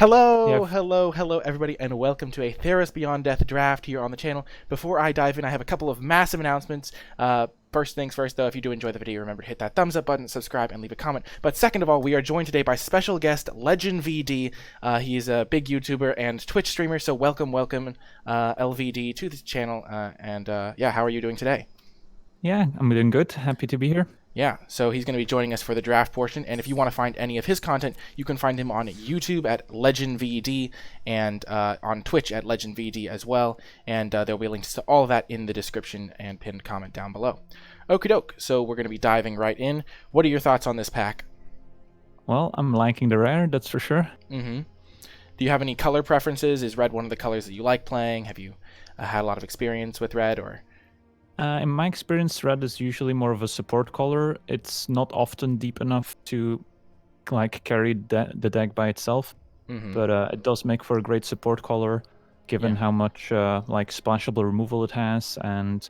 Hello, Yeah, hello, hello, everybody, and welcome to a Theros Beyond Death draft here on the channel. Before I dive in, I have a couple of massive announcements. First things first, though, if you do enjoy the video, remember to hit that thumbs up button, subscribe, and leave a comment. But second of all, we are joined today by special guest Legenvd. He's a big YouTuber and Twitch streamer, so welcome, LVD, to the channel. Yeah, how are you doing today? yeah, I'm doing good. Happy to be here. Yeah, so he's going to be joining us for the draft portion, and if you want to find any of his content, you can find him on YouTube at Legenvd and on Twitch at Legenvd as well, and there'll be links to all of that in the description and pinned comment down below. Okie doke, so we're going to be diving right in. What are your thoughts on this pack? Well, I'm liking the rare, that's for sure. Do you have any color preferences? Is red one of the colors that you like playing? Have you had a lot of experience with red, or...? In my experience, red is usually more of a support color. It's not often deep enough to carry the deck by itself, but it does make for a great support color, given how much splashable removal it has, and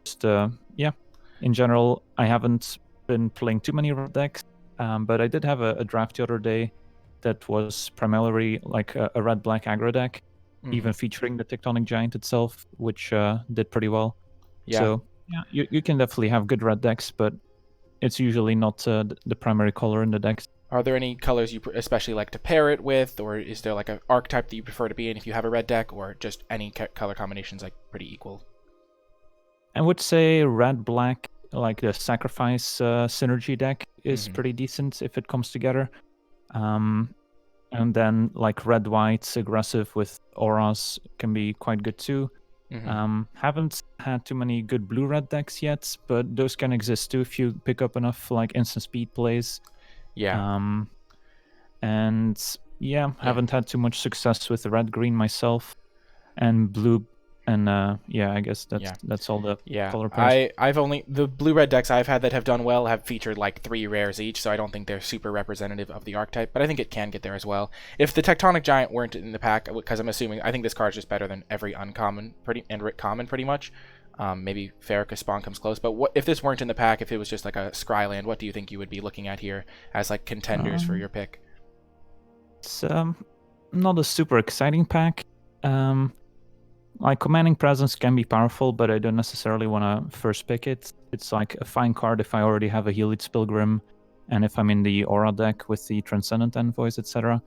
just in general, I haven't been playing too many red decks, but I did have a draft the other day that was primarily like a red-black aggro deck, even featuring the Tectonic Giant itself, which did pretty well. Yeah. So yeah, you can definitely have good red decks, but it's usually not the primary color in the decks. Are there any colors you especially like to pair it with, or is there like an archetype that you prefer to be in if you have a red deck, or just any color combinations like pretty equal? I would say red-black, like the Sacrifice synergy deck, is pretty decent if it comes together. And then like red-white aggressive with auras can be quite good too. Haven't had too many good blue-red decks yet, but those can exist too if you pick up enough like instant speed plays. Yeah. Haven't had too much success with red-green myself, and blue, and I guess that's all the color pairs. I've only the blue-red decks I've had that have done well have featured like 3 rares each, so I don't think they're super representative of the archetype, but I think it can get there as well. If the Tectonic Giant weren't in the pack, because I'm assuming, I think this card's just better than every uncommon common pretty much. Maybe Farrakha Spawn comes close, but what if this weren't in the pack? If it was just like a Scryland, what do you think you would be looking at here as like contenders for your pick? It's not a super exciting pack. Like Commanding Presence can be powerful, but I don't necessarily want to first pick it. It's like a fine card if I already have a Healed Pilgrim, and if I'm in the Aura deck with the Transcendent Envoys, etc.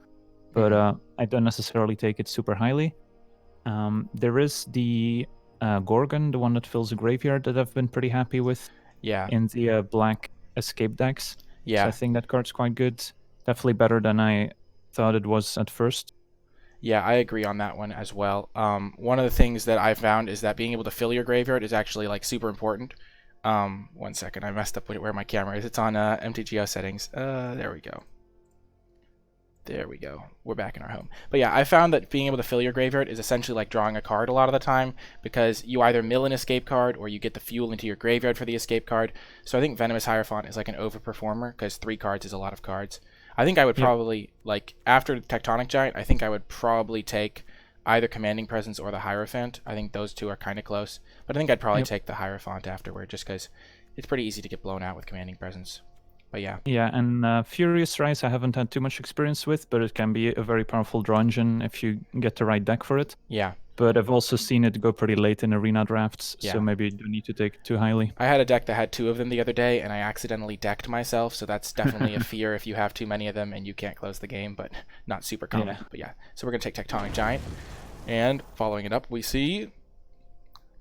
But I don't necessarily take it super highly. There is the Gorgon, the one that fills a graveyard, that I've been pretty happy with. Yeah. In the black escape decks. Yeah. So I think that card's quite good. Definitely better than I thought it was at first. Yeah, I agree on that one as well. One of the things that I found is that being able to fill your graveyard is actually like super important. 1 second, I messed up where my camera is. It's on MTGO settings. There we go. There we go. We're back in our home. But yeah, I found that being able to fill your graveyard is essentially like drawing a card a lot of the time, because you either mill an escape card or you get the fuel into your graveyard for the escape card. So I think Venomous Hierophant is like an overperformer, because 3 cards is a lot of cards. I think I would probably, like, after Tectonic Giant, I think I would probably take either Commanding Presence or the Hierophant. I think those two are kind of close. But I think I'd probably take the Hierophant afterward, just because it's pretty easy to get blown out with Commanding Presence. But yeah. Yeah, and Furious Rise I haven't had too much experience with, but it can be a very powerful draw engine if you get the right deck for it. Yeah. But I've also seen it go pretty late in arena drafts, so maybe you don't need to take it too highly. I had a deck that had 2 of them the other day, and I accidentally decked myself, so that's definitely a fear if you have too many of them and you can't close the game, but not super common. Yeah. But yeah, so we're going to take Tectonic Giant, and following it up, we see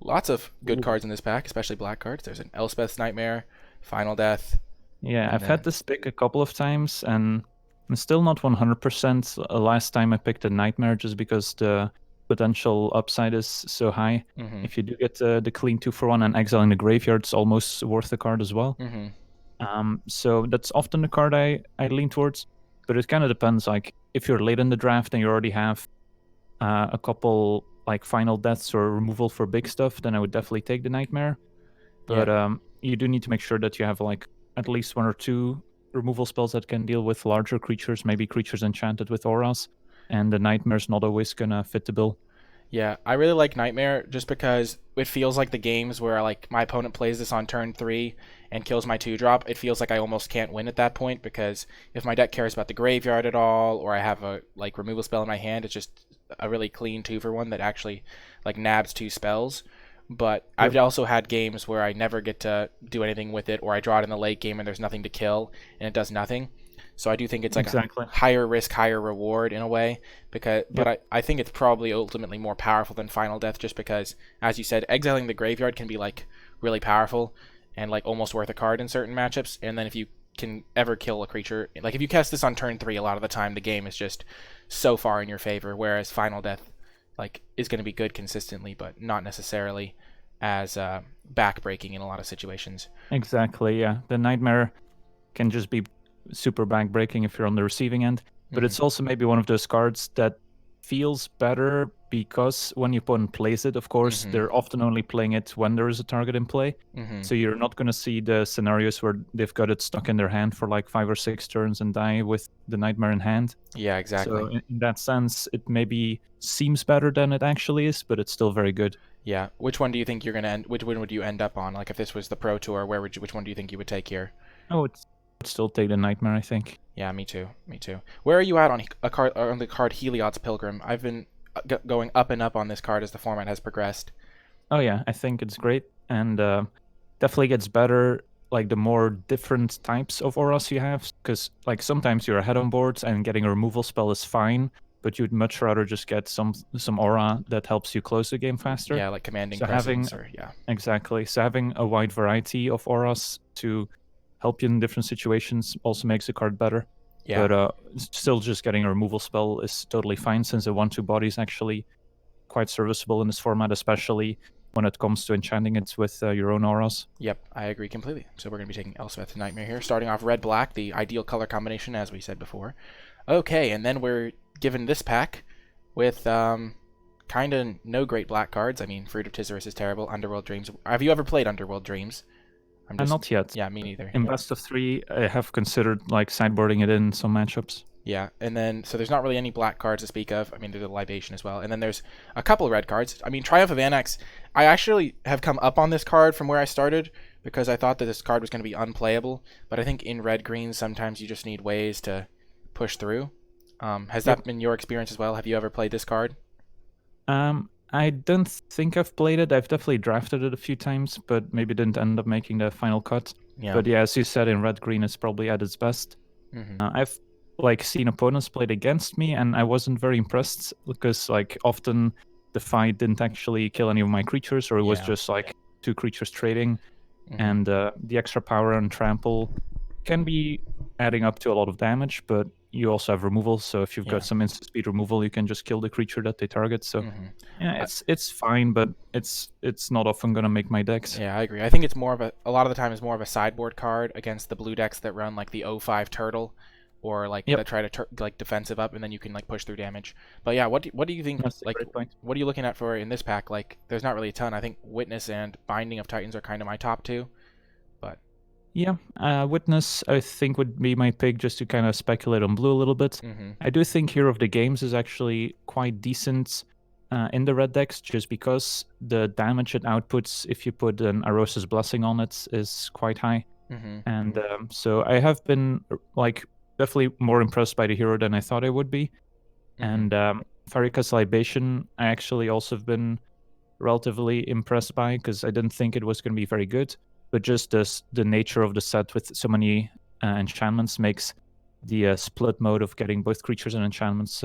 lots of good cards in this pack, especially black cards. There's an Elspeth's Nightmare, Final Death. Yeah, I've had this pick a couple of times, and I'm still not 100%. Last time I picked a Nightmare just because the potential upside is so high. If you do get the clean 2-for-1 and exiling the graveyard, it's almost worth the card as well. So that's often the card I lean towards, but it kind of depends. Like if you're late in the draft and you already have a couple like final deaths or removal for big stuff, then I would definitely take the Nightmare. But you do need to make sure that you have like at least 1 or 2 removal spells that can deal with larger creatures, maybe creatures enchanted with auras, and the Nightmare's not always gonna fit the bill. Yeah, I really like Nightmare just because it feels like the games where like my opponent plays this on turn 3 and kills my 2-drop. It feels like I almost can't win at that point because if my deck cares about the graveyard at all, or I have a like removal spell in my hand, it's just a really clean 2-for-1 that actually like nabs 2 spells. But I've Yep. also had games where I never get to do anything with it, or I draw it in the late game and there's nothing to kill and it does nothing. So I do think it's like a Exactly. higher risk, higher reward in a way. But Yep. I think it's probably ultimately more powerful than Final Death, just because, as you said, exiling the graveyard can be like really powerful and like almost worth a card in certain matchups. And then if you can ever kill a creature, like if you cast this on turn 3, a lot of the time the game is just so far in your favor. Whereas Final Death, like, is going to be good consistently, but not necessarily as backbreaking in a lot of situations. Exactly. Yeah. The Nightmare can just be super backbreaking if you're on the receiving end, but Mm-hmm. it's also maybe one of those cards that feels better because when your opponent plays it, of course, Mm-hmm. they're often only playing it when there is a target in play. Mm-hmm. So you're not going to see the scenarios where they've got it stuck in their hand for like 5 or 6 turns and die with the Nightmare in hand. Yeah, So exactly. in that sense, it maybe seems better than it actually is, but it's still very good. Yeah. Which one do you think you're gonna end? Which one would you end up on? Like, if this was the Pro Tour, where would you? Which one do you think you would take here? Oh, would still take the Nightmare, I think. Yeah, me too. Me too. Where are you at on a card on the card Heliod's Pilgrim? I've been going up and up on this card as the format has progressed. Oh yeah, I think it's great, and definitely gets better like the more different types of auras you have. Because like sometimes you're ahead on boards and getting a removal spell is fine, but you'd much rather just get some aura that helps you close the game faster. Yeah, like commanding So having presence, or yeah. exactly, so having a wide variety of auras to help you in different situations also makes the card better. Yeah. But still, just getting a removal spell is totally fine since the 1/2 body is actually quite serviceable in this format, especially when it comes to enchanting it with your own auras. Yep, I agree completely. So we're going to be taking Elspeth and Nightmare here, starting off red-black, the ideal color combination, as we said before. Okay, and then we're given this pack with kind of no great black cards. I mean, Fruit of Tizoris is terrible. Underworld Dreams. Have you ever played Underworld Dreams? I'm And just. not yet. Yeah, me neither. In best of 3, I have considered like sideboarding it in some matchups. Yeah, and then so there's not really any black cards to speak of. I mean, there's a Libation as well, and then there's a couple of red cards. I mean, Triumph of Anax. I actually have come up on this card from where I started because I thought that this card was going to be unplayable. But I think in red green sometimes you just need ways to push through. Has Yep. that been your experience as well? Have you ever played this card? I don't think I've played it. I've definitely drafted it a few times, but maybe didn't end up making the final cut. Yeah. But yeah, as you said, in red green, it's probably at its best. Mm-hmm. I've like seen opponents played against me, and I wasn't very impressed because like often the fight didn't actually kill any of my creatures, or it was Yeah. just like 2 creatures trading, Mm-hmm. and the extra power and trample can be adding up to a lot of damage, but you also have removal, so if you've Yeah. got some instant speed removal, you can just kill the creature that they target. So Mm-hmm. yeah, it's fine, but it's not often gonna make my decks. Yeah, I agree. I think it's more of a lot of the time is more of a sideboard card against the blue decks that run like the O5 turtle, or like Yep. that try to like defensive up and then you can like push through damage. But yeah, what do you think? That's a Like, great point. what are you looking at for in this pack? Like, there's not really a ton. I think Witness and Binding of Titans are kind of my top two. But Yeah, Witness I think would be my pick just to kind of speculate on blue a little bit. mm-hmm. I do think Hero of the Games is actually quite decent in the red decks just because the damage it outputs if you put an Arosa's Blessing on it is quite high. Mm-hmm. And so I have been like definitely more impressed by the hero than I thought I would be. Mm-hmm. And Farika's Libation I actually also have been relatively impressed by because I didn't think it was going to be very good. But just the nature of the set with so many enchantments makes the split mode of getting both creatures and enchantments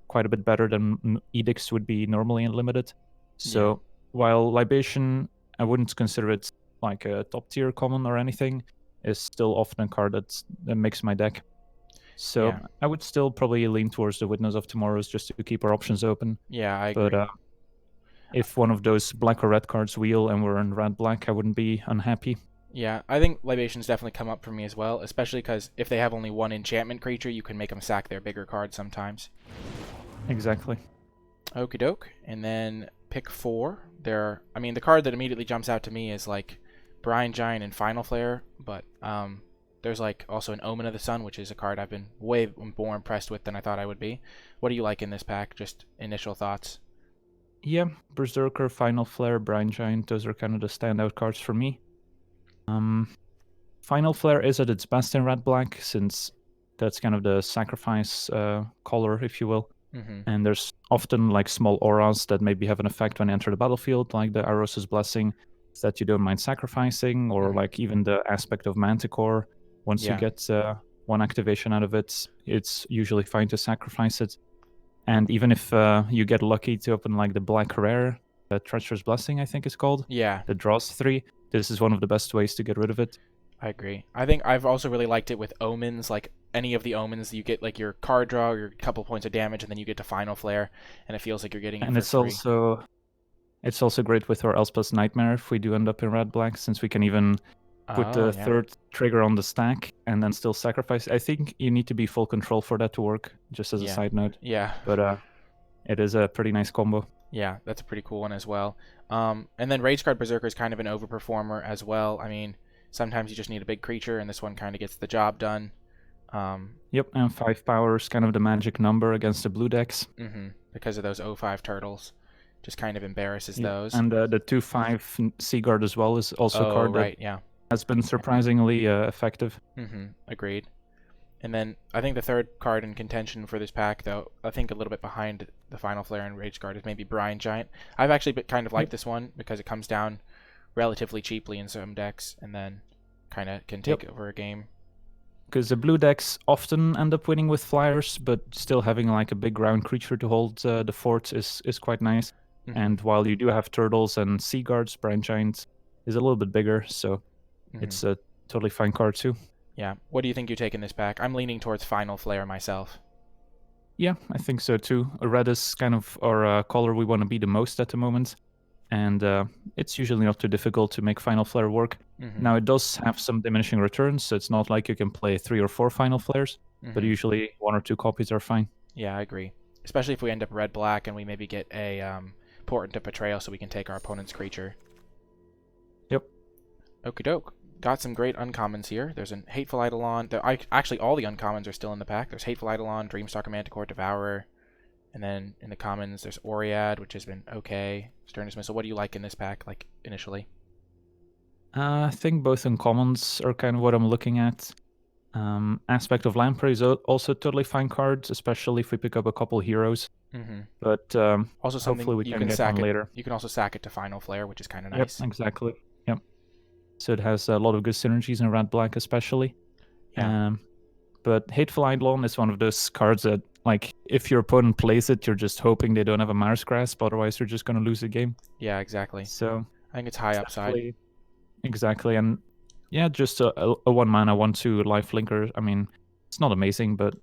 quite a bit better than edicts would be normally in limited. So while Libation, I wouldn't consider it like a top tier common or anything, is still often a card that makes my deck. So Yeah. I would still probably lean towards the Witness of Tomorrows just to keep our options open. Yeah, I agree. But if one of those black or red cards wheel and we're in red black, I wouldn't be unhappy. Yeah, I think Libations definitely come up for me as well, especially because if they have only one enchantment creature, you can make them sack their bigger cards sometimes. Exactly. Okie doke. And then pick 4. I mean, the card that immediately jumps out to me is like Brine Giant and Final Flare, but there's like also an Omen of the Sun, which is a card I've been way more impressed with than I thought I would be. What do you like in this pack? Just initial thoughts. Yeah, Berserker, Final Flare, Brine Giant, those are kind of the standout cards for me. Final Flare is at its best in red-black, since that's kind of the sacrifice color, if you will. Mm-hmm. And there's often like small auras that maybe have an effect when you enter the battlefield, like the Arse's Blessing, that you don't mind sacrificing, or like even the aspect of Manticore. Once you get one activation out of it, it's usually fine to sacrifice it. And even if you get lucky to open like the Black Rare, the Treacherous Blessing, I think it's called, that draws 3, this is one of the best ways to get rid of it. I agree. I think I've also really liked it with Omens, like any of the Omens, you get like your card draw, your couple points of damage, and then you get to Final Flare, and it feels like you're getting it and for free. It's also great with our Elspeth's Nightmare if we do end up in red-black, since we can even put the third trigger on the stack and then still sacrifice. I think you need to be full control for that to work, just as a side note. Yeah. But it is a pretty nice combo. Yeah, that's a pretty cool one as well. And then Rage Guard Berserker is kind of an overperformer as well. I mean, sometimes you just need a big creature, and this one kind of gets the job done. Yep, and 5 power is kind of the magic number against the blue decks. Because of those 0-5 turtles. Just kind of embarrasses those. And the 2-5 Seaguard as well is also a card that has been surprisingly effective. Agreed. And then I think the third card in contention for this pack, though, I think a little bit behind the Final Flare and Rage Guard, is maybe Brine Giant. I've actually kind of liked this one because it comes down relatively cheaply in some decks and then kind of can take over a game. Because the blue decks often end up winning with flyers, but still having like a big ground creature to hold the fort is quite nice. And while you do have turtles and sea guards, Brine Giant is a little bit bigger, so it's a totally fine card too. Yeah. What do you think you take in this pack? I'm leaning towards Final Flare myself. Yeah, I think so too. Red is kind of our color we want to be the most at the moment, and it's usually not too difficult to make Final Flare work. Now, it does have some diminishing returns, so it's not like you can play 3 or 4 Final Flares, but usually 1 or 2 copies are fine. Yeah, I agree. Especially if we end up red-black and we maybe get a Portent of Betrayal so we can take our opponent's creature. Yep. Okie doke. Got some great uncommons here. There's a Hateful Eidolon. Actually, all the uncommons are still in the pack. There's Hateful Eidolon, Dreamstalker Manticore, Devourer. And then in the commons, there's Oread, which has been okay. Stern Dismissal. What do you like in this pack, like, initially? I think both uncommons are kind of what I'm looking at. Aspect of Lamprey is also totally fine cards, especially if we pick up a couple heroes. But also hopefully we can get one later. You can also sack it to Final Flare, which is kind of nice. Yep, exactly. Yep. So it has a lot of good synergies in red-black especially. Yeah. But Hateful Eidolon is one of those cards that, like, if your opponent plays it, you're just hoping they don't have a Mire's Grasp, otherwise you're just going to lose the game. Yeah, exactly. So I think it's high upside. Exactly, and yeah, just a 1-mana 1/2 lifelinker. I mean, it's not amazing, but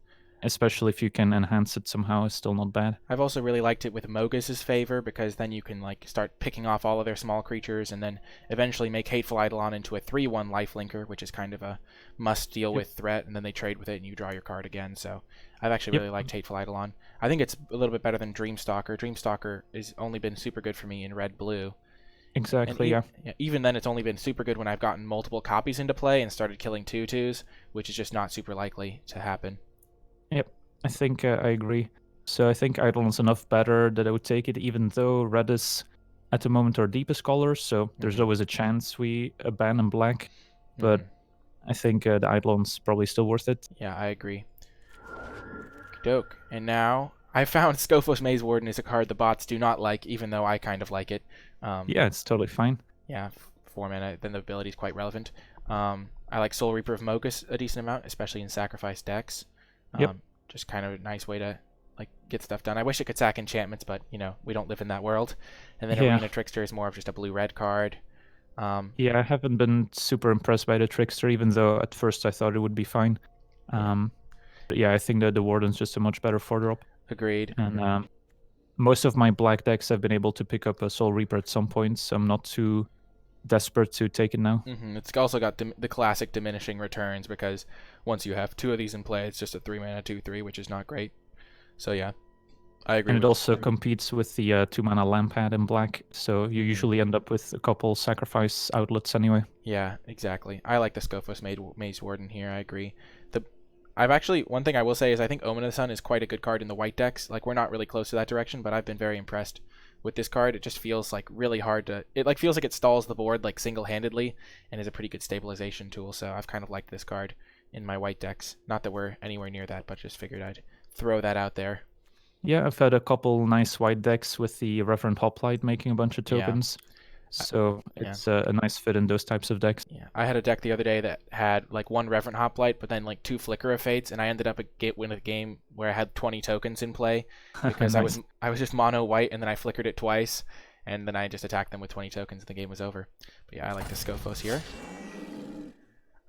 especially if you can enhance it somehow, it's still not bad. I've also really liked it with Mogis' favor, because then you can like start picking off all of their small creatures and then eventually make Hateful Eidolon into a 3/1 lifelinker, which is kind of a must deal with threat, and then they trade with it and you draw your card again. So I've actually really liked Hateful Eidolon. I think it's a little bit better than Dreamstalker. Dreamstalker has only been super good for me in red-blue. Exactly, yeah. Even then, it's only been super good when I've gotten multiple copies into play and started killing 2/2s, which is just not super likely to happen. Yep, I think I agree. So I think Eidolon's enough better that I would take it, even though red is at the moment our deepest color, so there's always a chance we abandon black. But I think the Eidolon's probably still worth it. Yeah, I agree. Doke. And now I found Scophos Maze Warden is a card the bots do not like, even though I kind of like it. Yeah, it's totally fine. Yeah, 4 mana, then the ability is quite relevant. I like Soul Reaper of Mogis a decent amount, especially in sacrifice decks. Just kind of a nice way to like get stuff done. I wish it could sack enchantments, but you know, we don't live in that world. And then Arena Trickster is more of just a blue-red card. Yeah, I haven't been super impressed by the Trickster, even though at first I thought it would be fine. But yeah, I think that the Warden's just a much better 4-drop. Agreed. And most of my black decks have been able to pick up a Soul Reaper at some point, so I'm not too desperate to take it now. It's also got the classic diminishing returns, because once you have 2 of these in play, it's just a 3-mana 2/3, which is not great. So yeah, I agree. And it also competes with the 2-mana Lampad in black, so you usually end up with a couple sacrifice outlets anyway. Yeah, exactly. I like the Scophos Maze Warden here. I agree. One thing I will say is I think Omen of the Sun is quite a good card in the white decks. Like, we're not really close to that direction, but I've been very impressed with this card, it just feels like really hard to. It like feels like it stalls the board like single-handedly, and is a pretty good stabilization tool. So I've kind of liked this card in my white decks. Not that we're anywhere near that, but just figured I'd throw that out there. Yeah, I've had a couple nice white decks with the Reverend Hoplite making a bunch of tokens. So it's a nice fit in those types of decks. Yeah, I had a deck the other day that had like one Reverent Hoplite, but then like 2 Flicker of Fates, and I ended up with a game where I had 20 tokens in play because Nice. I was just mono white, and then I flickered it twice, and then I just attacked them with 20 tokens, and the game was over. But yeah, I like the Scophos here.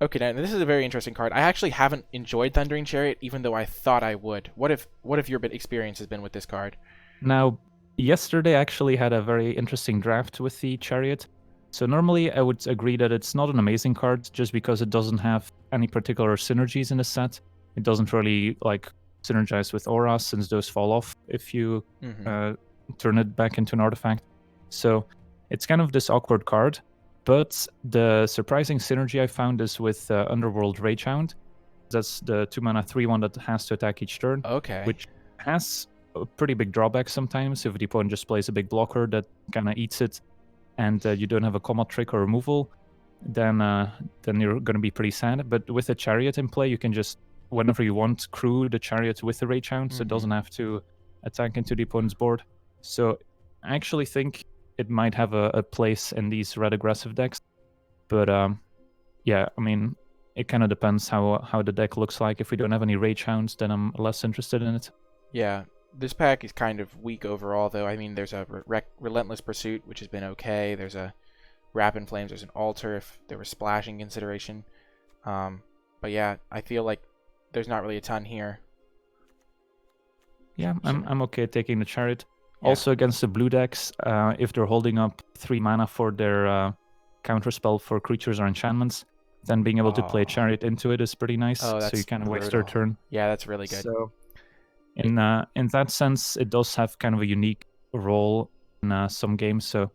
Okay, now this is a very interesting card. I actually haven't enjoyed Thundering Chariot, even though I thought I would. What if your experience has been with this card? Now, yesterday I actually had a very interesting draft with the Chariot. So normally I would agree that it's not an amazing card just because it doesn't have any particular synergies in the set. It doesn't really like synergize with auras since those fall off if you turn it back into an artifact. So it's kind of this awkward card. But the surprising synergy I found is with Underworld Hound. That's the 2-mana 3/1 that has to attack each turn. Okay. Which has a pretty big drawback sometimes if the opponent just plays a big blocker that kind of eats it, and you don't have a combat trick or removal, then you're going to be pretty sad. But with a Chariot in play, you can just, whenever you want, crew the Chariot with the Hound, so it doesn't have to attack into the opponent's board. So I actually think it might have a place in these red aggressive decks. But yeah, I mean, it kind of depends how the deck looks like. If we don't have any Hounds, then I'm less interested in it. Yeah, this pack is kind of weak overall, though. I mean, there's a Relentless Pursuit, which has been okay. There's a Rapid Flames. There's an Altar if there was splashing consideration. But yeah, I feel like there's not really a ton here. Yeah, I'm okay taking the Chariot. Yeah. Also against the blue decks, if they're holding up 3 mana for their counterspell for creatures or enchantments, then being able to play Chariot into it is pretty nice. Oh, so you kind of waste their turn. Yeah, that's really good. So in that sense, it does have kind of a unique role in some games. So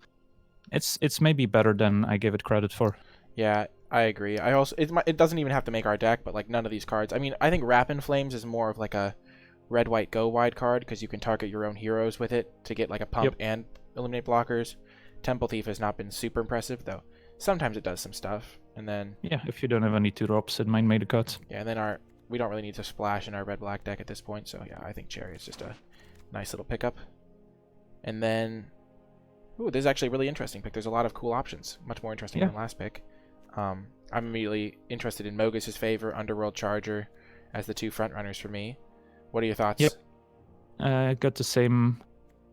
it's maybe better than I gave it credit for. Yeah, I agree. I also it doesn't even have to make our deck, but like none of these cards. I mean, I think Rapid Flames is more of like a red white go wide card because you can target your own heroes with it to get like a pump and eliminate blockers. Temple Thief has not been super impressive though. Sometimes it does some stuff, and then yeah, if you don't have any 2-drops, it might make a cut. Yeah, and then we don't really need to splash in our red black deck at this point, so yeah, I think Chariot's just a nice little pickup. And then, ooh, this is actually a really interesting pick. There's a lot of cool options, much more interesting than last pick. I'm immediately interested in Mogis' Favor, Underworld Charger as the 2 front runners for me. What are your thoughts? Yep. I got the same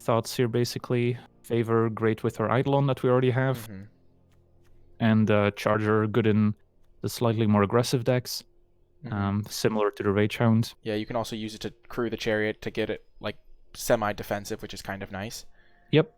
thoughts here, basically. Favor, great with our Eidolon that we already have. And Charger, good in the slightly more aggressive decks, similar to the Hound. Yeah, you can also use it to crew the Chariot to get it like semi-defensive, which is kind of nice. Yep.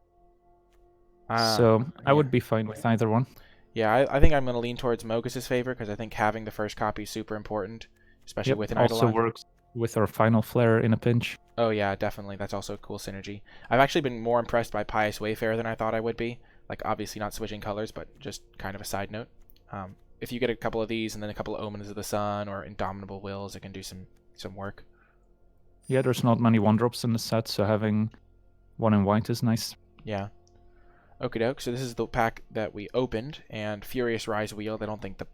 So I would be fine with either one. Yeah, I think I'm going to lean towards Mogis' Favor because I think having the first copy is super important, especially with an Eidolon. Also works with our Final Flare in a pinch. Oh yeah, definitely. That's also a cool synergy. I've actually been more impressed by Pious Wayfarer than I thought I would be. Like, obviously not switching colors, but just kind of a side note. If you get a couple of these and then a couple of Omens of the Sun or Indomitable Wills, it can do some work. Yeah, there's not many 1-drops in the set, so having one in white is nice. Yeah. Okie doke, so this is the pack that we opened, and Furious Rise Wield. I don't think the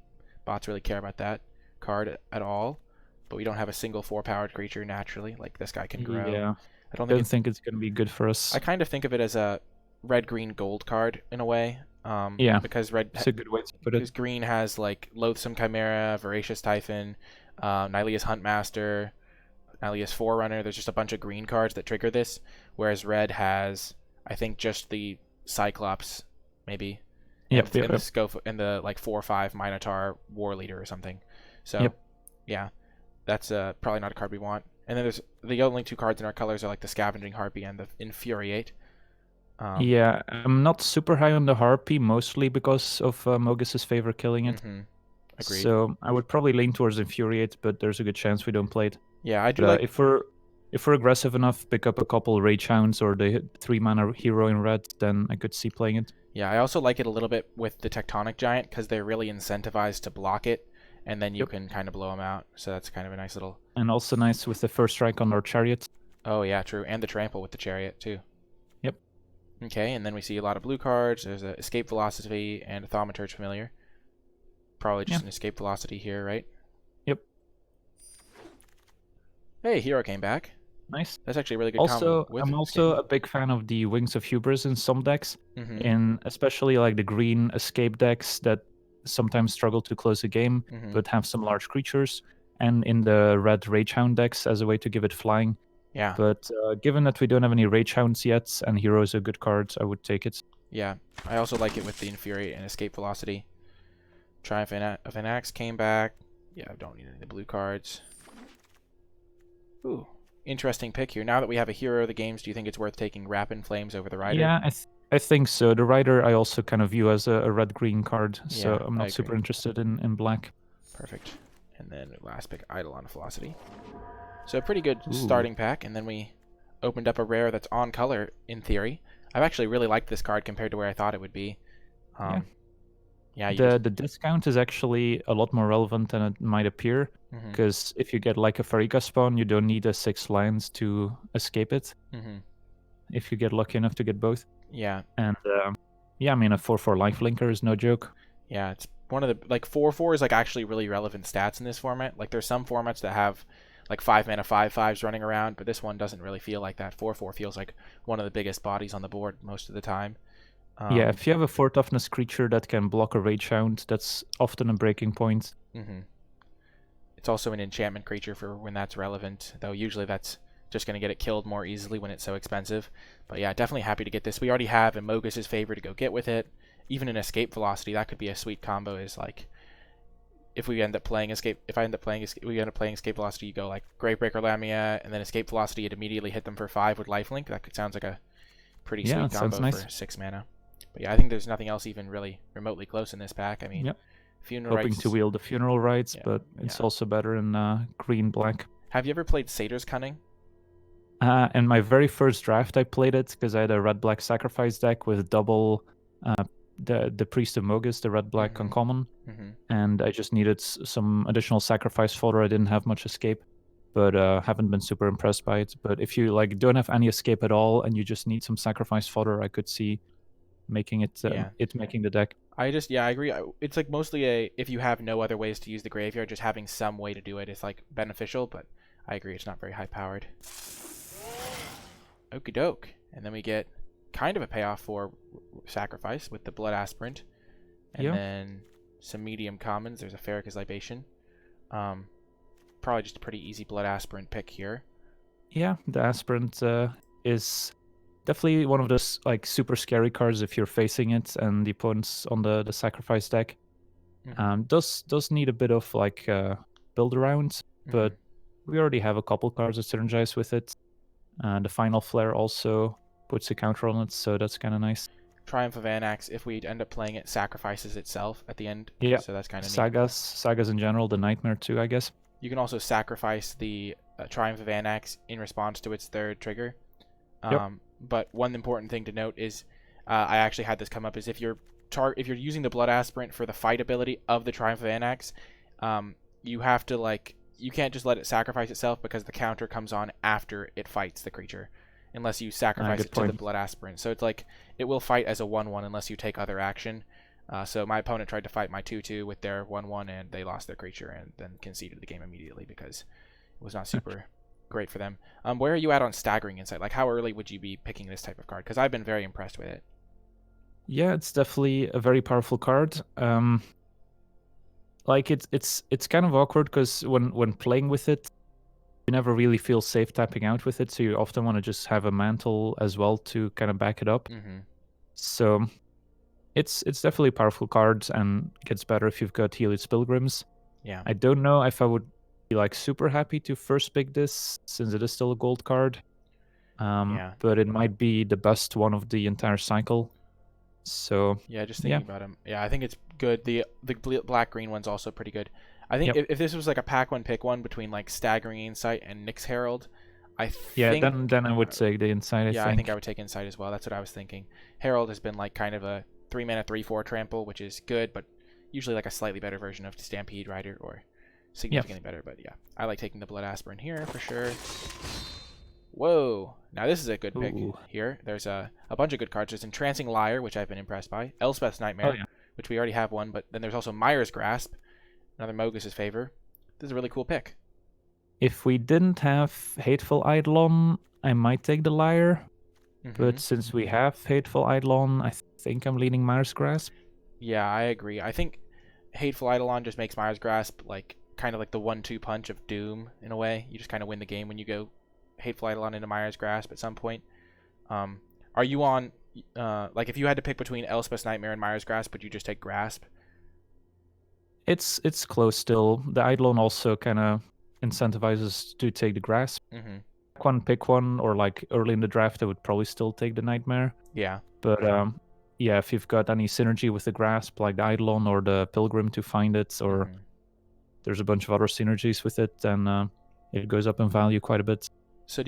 bots really care about that card at all, but we don't have a single 4-powered creature naturally. Like, this guy can grow. Yeah, I don't think it's going to be good for us. I kind of think of it as a red, green, gold card in a way. Yeah, because red. It's a good way to put it. Because green has like Loathsome Chimera, Voracious Typhon, Nylea's Huntmaster, Nylea's Forerunner. There's just a bunch of green cards that trigger this, whereas red has, I think, just the Cyclops, maybe. Yep. The scope and the like 4/5 Minotaur War Leader or something. So, yeah, that's probably not a card we want. And then there's the only 2 cards in our colors are like the Scavenging Harpy and the Infuriate. Yeah, I'm not super high on the Harpy, mostly because of Mogis' Favor killing it. Agreed. So I would probably lean towards Infuriate, but there's a good chance we don't play it. Yeah, I do like... If we're aggressive enough, pick up a couple Hounds or the 3-mana hero in red, then I could see playing it. Yeah, I also like it a little bit with the Tectonic Giant because they're really incentivized to block it, and then you can kind of blow them out. So that's kind of a nice little... And also nice with the first strike on our Chariot. Oh yeah, true. And the Trample with the Chariot too. Yep. Okay, and then we see a lot of blue cards. There's a Escape Velocity and a Thaumaturge Familiar. Probably just an Escape Velocity here, right? Yep. Hey, Hero came back. Nice. That's actually a really good Also, combo with I'm also a big fan of the Wings of Hubris in some decks, in especially like the green escape decks that sometimes struggle to close the game, but have some large creatures, and in the red Rage Hound decks as a way to give it flying. Yeah. But given that we don't have any Rage Hounds yet, and Hero is a good card, I would take it. Yeah, I also like it with the Infuriate and Escape Velocity. Triumph of Anax came back. Yeah, I don't need any of the blue cards. Ooh, interesting pick here. Now that we have a hero of the games, do you think it's worth taking Rapid Flames over the Rider? Yeah, I think so. The Rider I also kind of view as a red-green card, so Yeah, I'm not super interested in black. Perfect. And then last pick, Eidolon Velocity. So a pretty good starting pack, and then we opened up a rare that's on color, in theory. I've actually really liked this card compared to where I thought it would be. Yeah, the discount is actually a lot more relevant than it might appear, because if you get like a Farika spawn, you don't need a 6 lands to escape it. If you get lucky enough to get both. Yeah. And yeah, I mean, a 4/4 lifelinker is no joke. Yeah, it's one of the, like, 4/4 is like actually really relevant stats in this format. Like, there's some formats that have like 5 mana 5/5s running around, but this one doesn't really feel like that. 4/4 feels like one of the biggest bodies on the board most of the time. Yeah, if you have a 4 toughness creature that can block a Rage Hound, that's often a breaking point. It's also an enchantment creature for when that's relevant, though usually that's just going to get it killed more easily when it's so expensive. But yeah, definitely happy to get this. We already have a Mogis' Favor to go get with it. Even an Escape Velocity, that could be a sweet combo. Is like, if we end up playing Escape Velocity, you go like Gravebreaker Lamia, and then Escape Velocity, it immediately hit them for 5 with Lifelink. That sounds like a pretty sweet combo nice. for 6 mana. But yeah, I think there's nothing else even really remotely close in this pack. I mean, Funeral Hoping Rites, to wield the Funeral Rites, but it's also better in green-black. Have you ever played Satyr's Cunning? In my very first draft, I played it because I had a red-black sacrifice deck with double the Priest of Mogis, the red-black uncommon, and I just needed some additional sacrifice fodder. I didn't have much escape, but haven't been super impressed by it. But if you like don't have any escape at all and you just need some sacrifice fodder, I could see making it making the deck. I agree. It's like mostly if you have no other ways to use the graveyard, just having some way to do it is like beneficial, but I agree it's not very high powered. Okie doke. And then we get kind of a payoff for sacrifice with the Blood Aspirant. And then some medium commons. There's a Farika's Libation. Probably just a pretty easy Blood Aspirant pick here. Yeah, the Aspirant is definitely one of those like super scary cards if you're facing it and the opponent's on the sacrifice deck. Does need a bit of like build around, but we already have a couple cards that synergize with it. The Final Flare also puts a counter on it, so that's kind of nice. Triumph of Anax, if we end up playing it, sacrifices itself at the end. Yeah, so that's kind of neat. Sagas in general, the Nightmare too, I guess. You can also sacrifice the Triumph of Anax in response to its 3rd trigger. But one important thing to note is, I actually had this come up, is if you're using the Blood Aspirant for the fight ability of the Triumph of Anax, you have to you can't just let it sacrifice itself because the counter comes on after it fights the creature, unless you sacrifice it to the Blood Aspirant. So it's like it will fight as a 1/1 unless you take other action. So my opponent tried to fight my 2/2 with their 1/1 and they lost their creature and then conceded the game immediately because it was not super great for them. Where are you at on Staggering Insight? Like, how early would you be picking this type of card? Because I've been very impressed with it. Yeah, it's definitely a very powerful card. Like it's kind of awkward because when playing with it, you never really feel safe tapping out with it, so you often want to just have a mantle as well to kind of back it up. So it's definitely a powerful card and gets better if you've got Heliod's Pilgrims. Yeah. I don't know if I would be like super happy to first pick this since it is still a gold card. But it might be the best one of the entire cycle. So yeah, just thinking about him. Yeah, I think it's good. The black-green one's also pretty good. I think if this was like a pack one pick one between like Staggering Insight and Nyx Herald, I think then I would take the Insight. I think I would take Insight as well. That's what I was thinking. Herald has been like kind of a 3 mana 3/4 trample, which is good, but usually like a slightly better version of Stampede Rider or significantly better. But yeah, I like taking the Blood Aspirant here for sure. Whoa. Now this is a good pick Ooh. here. There's a bunch of good cards. There's Entrancing Lyre, which I've been impressed by. Elspeth's Oh Nightmare, yeah. which we already have one, but then there's also Mire's Grasp, another Mogis' favor. This is a really cool pick. If we didn't have Hateful Eidolon, I might take the Lyre. But since we have Hateful Eidolon, I think I'm leaning Mire's Grasp. Yeah, I agree. I think Hateful Eidolon just makes Mire's Grasp like kind of like the 1-2 punch of Doom in a way. You just kind of win the game when you go Hateful Eidolon into Mire's Grasp at some point. Are you on like if you had to pick between Elspeth's Nightmare and Mire's Grasp, would you just take Grasp? It's close still. The Eidolon also kind of incentivizes to take the Grasp. Pick one, or like early in the draft, I would probably still take the Nightmare. Yeah. But yeah, if you've got any synergy with the Grasp, like the Eidolon or the Pilgrim to find it, or there's a bunch of other synergies with it, then it goes up in value quite a bit. So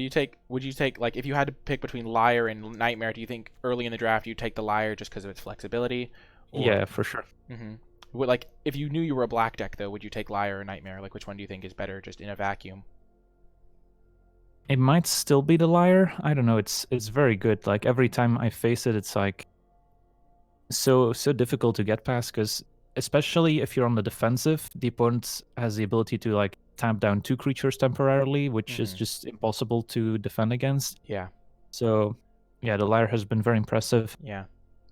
would you take, like, if you had to pick between Lyre and Nightmare, do you think early in the draft you'd take the Lyre just because of its flexibility? Or... Yeah, for sure. Like, if you knew you were a black deck, though, would you take Lyre or Nightmare? Like, which one do you think is better just in a vacuum? It might still be the Lyre. I don't know. It's very good. Like, every time I face it, it's like so difficult to get past, because especially if you're on the defensive, the opponent has the ability to like tap down 2 creatures temporarily, which is just impossible to defend against. Yeah. So yeah, the Lyre has been very impressive. Yeah.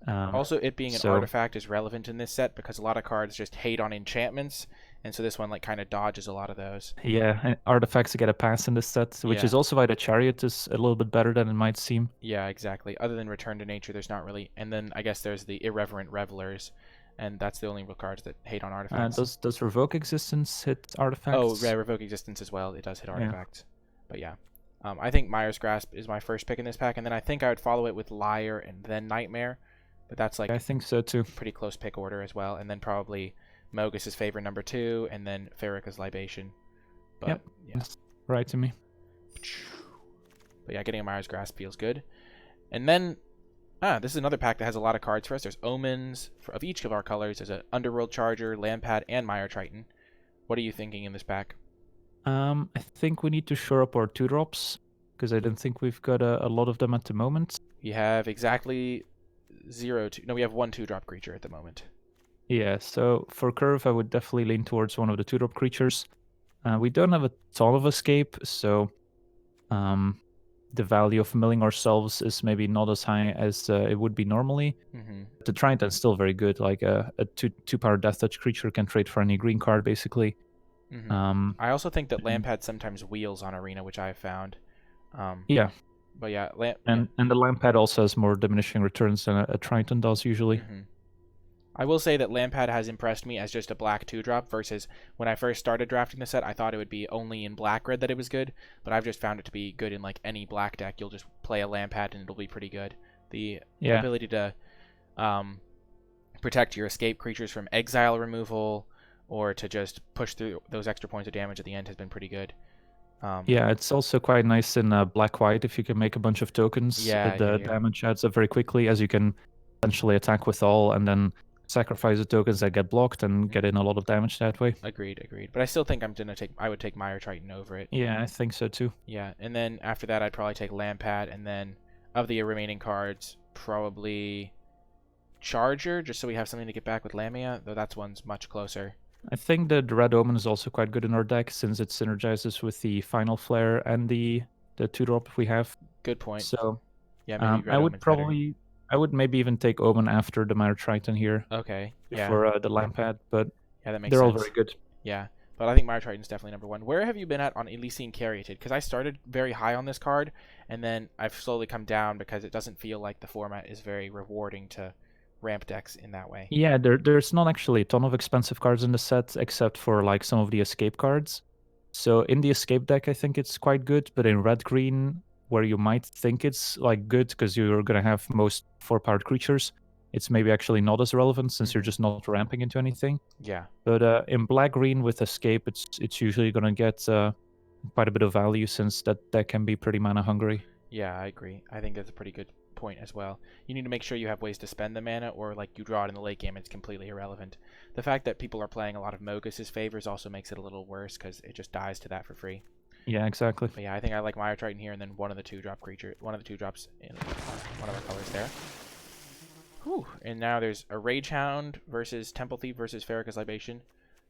Also, it being an artifact is relevant in this set because a lot of cards just hate on enchantments, and so this one like kind of dodges a lot of those. Yeah, and artifacts get a pass in this set, which is also why the Chariot is a little bit better than it might seem. Yeah, exactly. Other than Return to Nature, there's not really. And then I guess there's the Irreverent Revelers, and that's the only real cards that hate on artifacts. Does Revoke Existence hit artifacts? Oh, yeah, Revoke Existence as well. It does hit artifacts. But yeah. I think Mire's Grasp is my first pick in this pack, and then I think I would follow it with Lyre and then Nightmare. But that's like I think so too. Pretty close pick order as well, and then probably Mogis' favor number 2, and then Farrak's Libation. But yep, that's right to me. But yeah, getting a Mire's Grasp feels good. And then this is another pack that has a lot of cards for us. There's Omens of each of our colors. There's an Underworld Charger, Lampad, and Mire Triton. What are you thinking in this pack? I think we need to shore up our 2-drops, because I don't think we've got a lot of them at the moment. We have exactly 0 2. No, we have 1 2-drop creature at the moment. Yeah, so for curve, I would definitely lean towards one of the 2-drop creatures. We don't have a ton of escape, so the value of milling ourselves is maybe not as high as it would be normally. The Triton's still very good. Like a 2-power Death Touch creature can trade for any green card, basically. I also think that Lampad sometimes wheels on Arena, which I have found. Yeah. But yeah, and the Lampad also has more diminishing returns than a Triton does usually. I will say that Lampad has impressed me as just a black 2-drop versus when I first started drafting the set, I thought it would be only in black-red that it was good, but I've just found it to be good in like any black deck. You'll just play a Lampad and it'll be pretty good. The ability to protect your escape creatures from exile removal or to just push through those extra points of damage at the end has been pretty good. Yeah, it's also quite nice in black-white if you can make a bunch of tokens. The damage adds up very quickly, as you can essentially attack with all and then sacrifice the tokens that get blocked and get in a lot of damage that way. Agreed. But I still think I would take Mire Triton over it. Yeah, I think so too. Yeah, and then after that I'd probably take Lampad, and then of the remaining cards, probably Charger, just so we have something to get back with Lamia, though that one's much closer. I think the Red Omen is also quite good in our deck, since it synergizes with the Final Flare and the 2-drop we have. Good point. So yeah, maybe I would maybe even take Omen after the Mire Triton here. Okay. For the Lampad, but yeah, that makes they're sense. all very good. Yeah, but I think Mire Triton's definitely number 1. Where have you been at on Elysian Chariot? Because I started very high on this card, and then I've slowly come down because it doesn't feel like the format is very rewarding to ramp decks in that way. Yeah, there's not actually a ton of expensive cards in the set, except for like some of the escape cards. So in the escape deck, I think it's quite good, but in red-green, where you might think it's like good because you're gonna have most 4-powered creatures, it's maybe actually not as relevant since you're just not ramping into anything. Yeah. But in black-green with escape, it's usually gonna get quite a bit of value, since that can be pretty mana hungry. Yeah, I agree. I think that's a pretty good point as well. You need to make sure you have ways to spend the mana, or like you draw it in the late game, it's completely irrelevant. The fact that people are playing a lot of Mogis' favors also makes it a little worse because it just dies to that for free. Yeah, exactly. But yeah, I think I like Mire Triton here, and then one of the two drops in one of our colors there. Whew. And now there's a Rage Hound versus Temple Thief versus Farrakhan's Libation.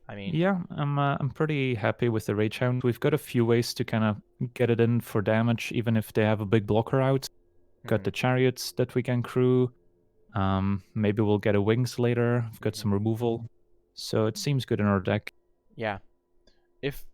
I mean, Yeah, I'm pretty happy with the Rage Hound. We've got a few ways to kind of get it in for damage, even if they have a big blocker out. Got the Chariots that we can crew. Maybe we'll get a Wings later. We've got some removal, so it seems good in our deck. yeah. If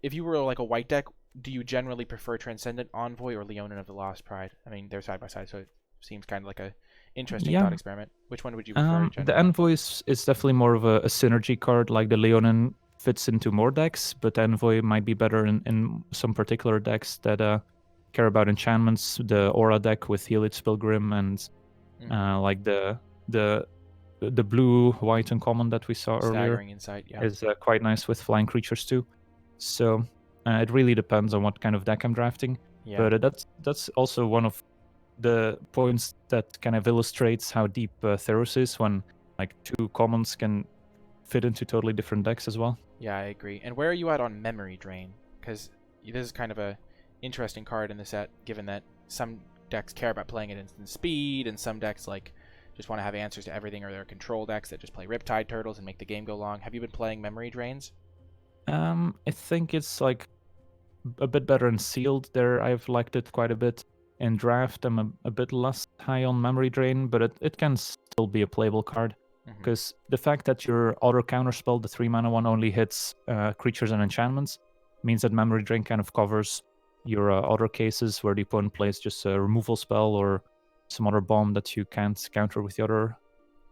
you were like a white deck, do you generally prefer Transcendent Envoy or Leonin of the Lost Pride? I mean, they're side by side, so it seems kind of like a interesting thought Yeah, experiment. Which one would you prefer the generally? Envoy is definitely more of a synergy card. Like the Leonin fits into more decks, but Envoy might be better in some particular decks that care about enchantments. The Aura deck with Helix Pilgrim and like the blue white uncommon that we saw earlier Staggering Insight, yeah. is quite nice with flying creatures too. So it really depends on what kind of deck I'm drafting. Yeah. But that's also one of the points that kind of illustrates how deep Theros is when like two commons can fit into totally different decks as well. Yeah, I agree. And where are you at on Memory Drain? Because this is kind of a interesting card in the set, given that some decks care about playing at instant speed, and some decks like just want to have answers to everything, or there are control decks that just play Riptide Turtles and make the game go long. Have you been playing Memory Drains? I think it's like a bit better in sealed. There, I've liked it quite a bit. In draft, I'm a bit less high on memory drain, but it can still be a playable card. Because the fact that your auto counterspell, the 3-mana one, only hits creatures and enchantments, means that memory drain kind of covers your other cases where the opponent plays just a removal spell or some other bomb that you can't counter with the other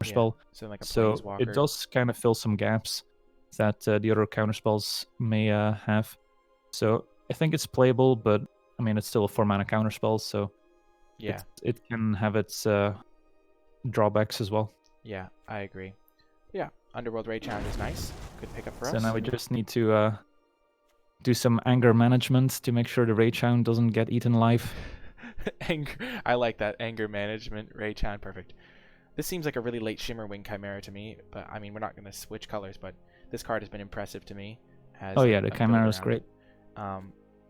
spell. So like a So Planeswalker. it does kind of fill some gaps that the other counterspells may have. So I think it's playable, but I mean it's still a 4-mana counterspell, so Yeah. it can have its drawbacks as well. Yeah, I agree. Yeah, Underworld Rage Hound is nice. Good pickup for us. So now we just need to do some anger management to make sure the Rage Hound doesn't get eaten alive. Anger. I like that. Anger management. Rage Hound. Perfect. This seems like a really late Shimmerwing Chimera to me, but I mean, we're not going to switch colors, but this card has been impressive to me. Oh yeah, the Chimera is great. I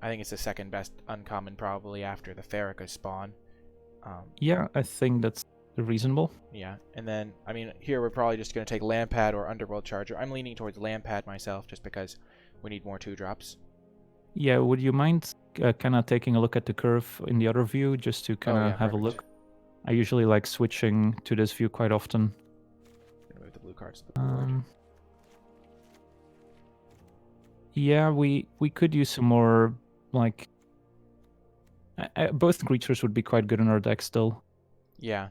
think it's the second best uncommon probably after the Farrakhan spawn. Yeah, I think that's reasonable. Yeah, and then, I mean, here we're probably just going to take Lampad or Underworld Charger. I'm leaning towards Lampad myself just because we need more 2-drops. Yeah, would you mind kind of taking a look at the curve in the other view just to kind of have a look? I usually like switching to this view quite often. Gonna move the blue cards to the board. Yeah, we could use some more, like... both creatures would be quite good in our deck still. Yeah.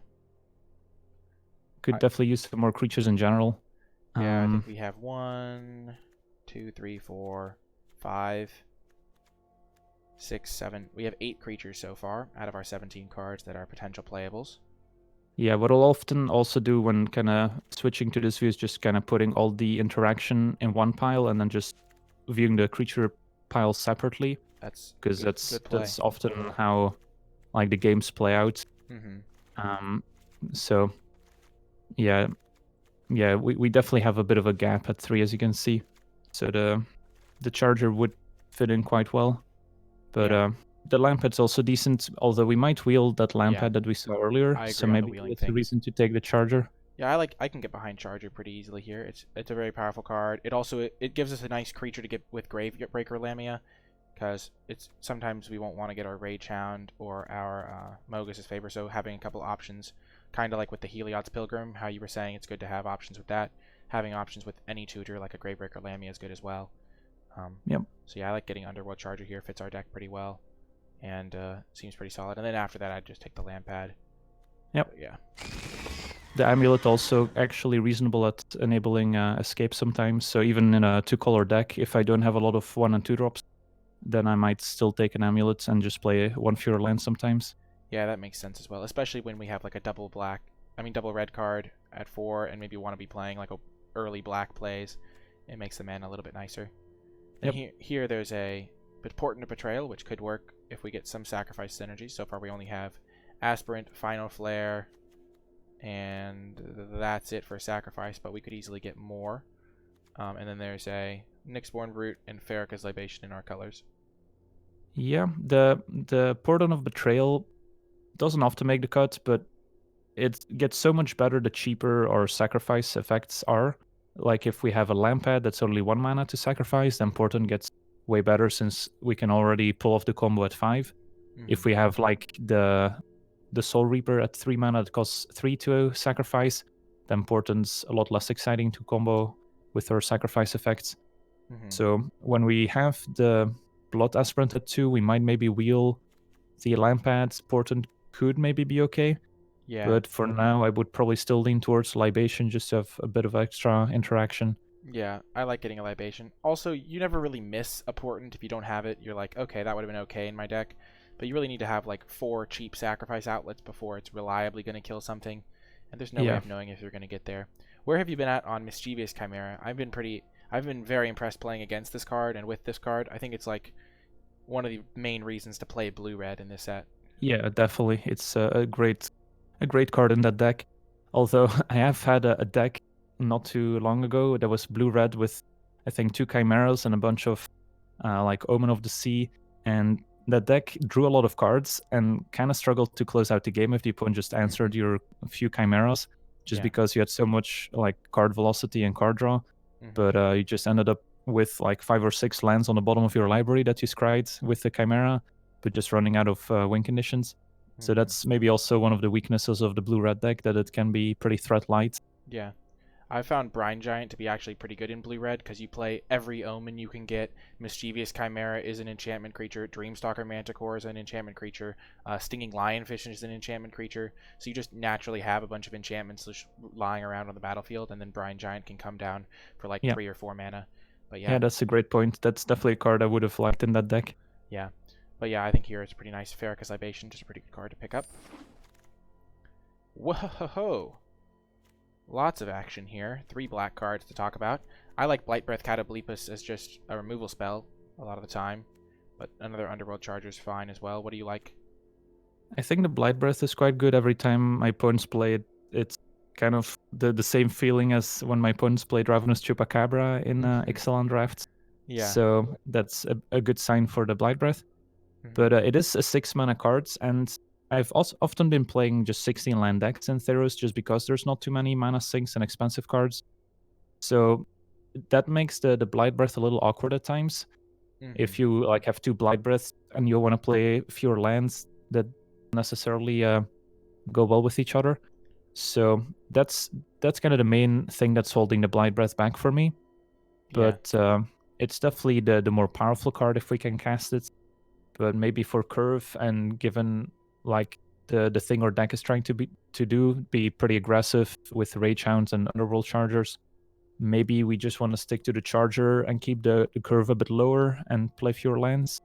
Could definitely use some more creatures in general. Yeah, I think we have 1, 2, 3, 4, 5, 6, 7. We have 8 creatures so far out of our 17 cards that are potential playables. Yeah, what I'll often also do when kind of switching to this view is just kind of putting all the interaction in one pile and then just viewing the creature pile separately. That's because that's often how like the games play out. So yeah, we definitely have a bit of a gap at 3, as you can see. So the Charger would fit in quite well, but the Lampad's also decent. Although we might wield that Lampad that we saw earlier, so maybe it's a reason to take the Charger. Yeah, I can get behind Charger pretty easily here. It's a very powerful card. It also it gives us a nice creature to get with Gravebreaker Lamia, because it's sometimes we won't want to get our Rage Hound or our Mogis' favor. So having a couple options, kind of like with the Heliod's Pilgrim, how you were saying it's good to have options with that. Having options with any tutor like a Gravebreaker Lamia is good as well. Yep. So yeah, I like getting Underworld Charger here. Fits our deck pretty well, and seems pretty solid. And then after that, I'd just take the Lampad. Yep. But yeah. The Amulet also actually reasonable at enabling escape sometimes. So even in a 2-color deck, if I don't have a lot of 1 and 2 drops, then I might still take an Amulet and just play 1 fewer land sometimes. Yeah, that makes sense as well, especially when we have like a double red card at 4, and maybe want to be playing like a early black plays. It makes the mana a little bit nicer. And here there's a Portent Betrayal, which could work if we get some sacrifice synergy. So far we only have Aspirant, Final Flare, and that's it for sacrifice, but we could easily get more. And then there's a Nyxborn Root and Farrakhan's Libation in our colors. Yeah, the Portent of Betrayal doesn't often make the cut, but it gets so much better the cheaper our sacrifice effects are. Like if we have a Lampad that's only 1 mana to sacrifice, then Portent gets way better since we can already pull off the combo at 5. If we have like the Soul Reaper at 3 mana that costs 3 to sacrifice, then Portent's a lot less exciting to combo with our sacrifice effects. So when we have the Blood Aspirant at 2, we might maybe wheel the Lampad. Portent could maybe be okay. Yeah. But for now, I would probably still lean towards Libation just to have a bit of extra interaction. Yeah, I like getting a Libation. Also, you never really miss a Portent if you don't have it. You're like, okay, that would have been okay in my deck. But you really need to have like 4 cheap sacrifice outlets before it's reliably going to kill something. And there's no way of knowing if you're going to get there. Where have you been at on Mischievous Chimera? I've been very impressed playing against this card and with this card. I think it's like one of the main reasons to play blue-red in this set. Yeah, definitely. It's a great card in that deck. Although I have had a deck not too long ago that was blue-red with, I think, 2 Chimeras and a bunch of like Omen of the Sea. And that deck drew a lot of cards and kind of struggled to close out the game if the opponent just answered your few Chimeras, just because you had so much like card velocity and card draw. But you just ended up with like 5 or 6 lands on the bottom of your library that you scryed with the Chimera, but just running out of win conditions. So that's maybe also one of the weaknesses of the blue-red deck, that it can be pretty threat light. Yeah. I found Brine Giant to be actually pretty good in blue-red because you play every Omen you can get. Mischievous Chimera is an enchantment creature. Dreamstalker Manticore is an enchantment creature. Stinging Lionfish is an enchantment creature. So you just naturally have a bunch of enchantments just lying around on the battlefield, and then Brine Giant can come down for like 3 or 4 mana. But yeah, that's a great point. That's definitely a card I would have liked in that deck. Yeah. But yeah, I think here it's pretty nice. Farrakhan's Libation, just a pretty good card to pick up. Whoa! Lots of action here. 3 black cards to talk about. I like Blight Breath Catoblepus as just a removal spell a lot of the time, but another Underworld Charger is fine as well. What do you like? I think the Blight Breath is quite good every time my opponents play it. It's kind of the same feeling as when my opponents played Ravenous Chupacabra in Ixalan drafts. Yeah. So that's a good sign for the Blight Breath. But it is a 6 mana card, and I've also often been playing just 16 land decks in Theros just because there's not too many mana sinks and expensive cards. So that makes the Blight Breath a little awkward at times. If you like have 2 Blight Breaths and you want to play fewer lands that necessarily go well with each other. So that's kind of the main thing that's holding the Blight Breath back for me. But it's definitely the more powerful card if we can cast it. But maybe for curve, and given like the thing our deck is trying to be pretty aggressive with Rage Hounds and Underworld Chargers, maybe we just want to stick to the Charger and keep the curve a bit lower and play fewer lands.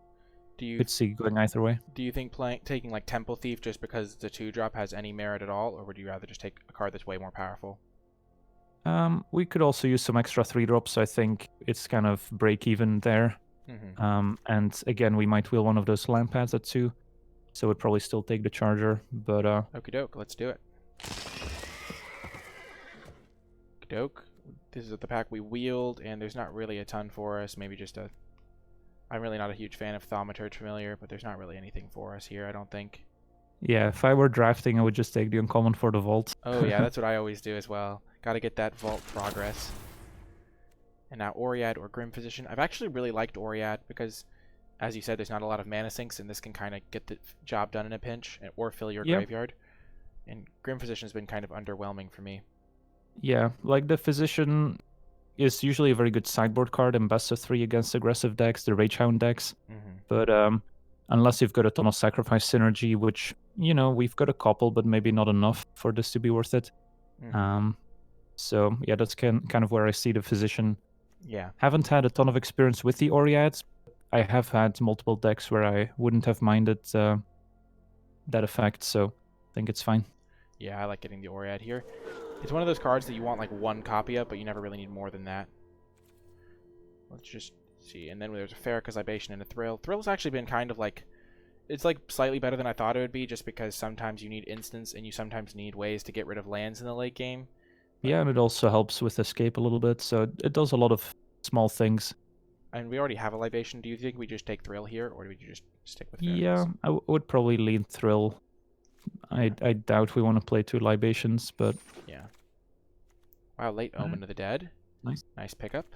Could see going either way. Do you think taking like Temple Thief just because the 2-drop has any merit at all, or would you rather just take a card that's way more powerful? We could also use some extra 3-drops. I think it's kind of break even there. And again, we might wheel one of those Lampads at 2, so we'd probably still take the Charger. But okie doke, let's do it. Okie doke. This is the pack we wheeled, and there's not really a ton for us. Maybe just a. I'm really not a huge fan of Thaumaturge Familiar, but there's not really anything for us here, I don't think. Yeah, if I were drafting, I would just take the uncommon for the Vault. Oh yeah, that's what I always do as well. Gotta get that Vault progress. And now Oread or Grim Physician. I've actually really liked Oread because, as you said, there's not a lot of mana sinks, and this can kind of get the job done in a pinch or fill your graveyard. And Grim Physician has been kind of underwhelming for me. Yeah, like the Physician is usually a very good sideboard card in best of 3 against aggressive decks, the Rage Hound decks. But unless you've got a ton of sacrifice synergy, which, you know, we've got a couple, but maybe not enough for this to be worth it. So yeah, that's kind of where I see the Physician. Yeah. Haven't had a ton of experience with the Oreads. I have had multiple decks where I wouldn't have minded that effect, so I think it's fine. Yeah, I like getting the Oread here. It's one of those cards that you want like 1 copy of, but you never really need more than that. Let's just see. And then there's a Farrakhan's Libation and a Thrill. Thrill's actually been kind of like... It's like slightly better than I thought it would be, just because sometimes you need instants and you sometimes need ways to get rid of lands in the late game. Yeah, and it also helps with escape a little bit, so it does a lot of small things. And we already have a Libation. Do you think we just take Thrill here, or do we just stick with Theros? Yeah, I would probably lean Thrill. Yeah. I doubt we want to play 2 Libations, but... Yeah. Wow, late Omen of the Dead. Nice. Nice pickup.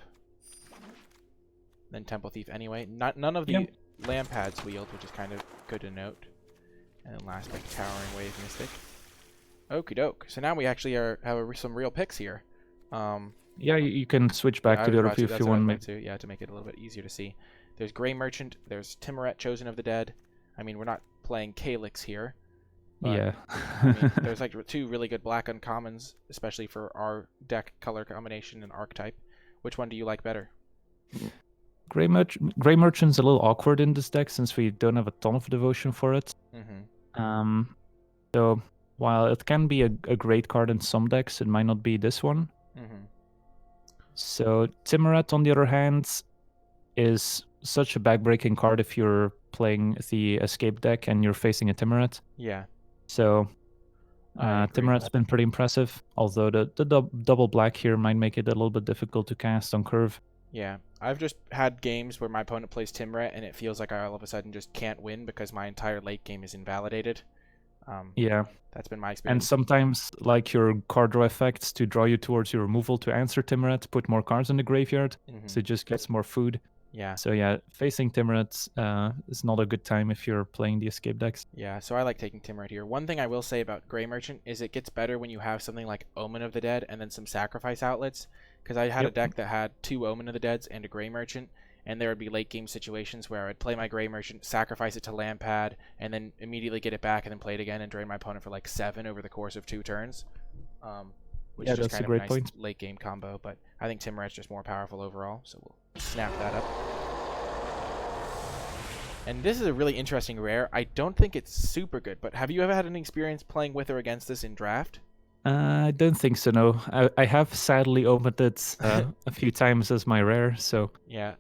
Then Temple Thief anyway. None of the land pads wheeled, which is kind of good to note. And then last pick, Towering Wave Mystic. Okie doke. So now we actually have some real picks here. Yeah, you can switch back to the other few if you want to. Yeah, to make it a little bit easier to see. There's Grey Merchant. There's Timuret, Chosen of the Dead. I mean, we're not playing Calyx here. Yeah. I mean, there's like 2 really good black uncommons, especially for our deck color combination and archetype. Which one do you like better? Grey Merchant's a little awkward in this deck since we don't have a ton of devotion for it. So while it can be a great card in some decks, it might not be this one. So Timuret, on the other hand, is such a backbreaking card if you're playing the escape deck and you're facing a Timuret. Yeah. So Timuret's been pretty impressive, although the double black here might make it a little bit difficult to cast on curve. Yeah, I've just had games where my opponent plays Timuret and it feels like I all of a sudden just can't win because my entire late game is invalidated. Yeah, that's been my experience. And sometimes, like your card draw effects to draw you towards your removal to answer Timuret, put more cards in the graveyard, so it just gets more food. Yeah. So yeah, facing Timuret is not a good time if you're playing the escape decks. Yeah, so I like taking Timuret here. One thing I will say about Grey Merchant is it gets better when you have something like Omen of the Dead and then some sacrifice outlets. Because I had a deck that had 2 Omen of the Deads and a Grey Merchant, and there would be late game situations where I'd play my Grey Merchant, sacrifice it to land pad, and then immediately get it back and then play it again and drain my opponent for like 7 over the course of 2 turns. Which is just kind of a nice late game combo, but I think Timuret's just more powerful overall, so we'll snap that up. And this is a really interesting rare. I don't think it's super good, but have you ever had an experience playing with or against this in draft? I don't think so, no. I have sadly opened it a few times as my rare, so yeah,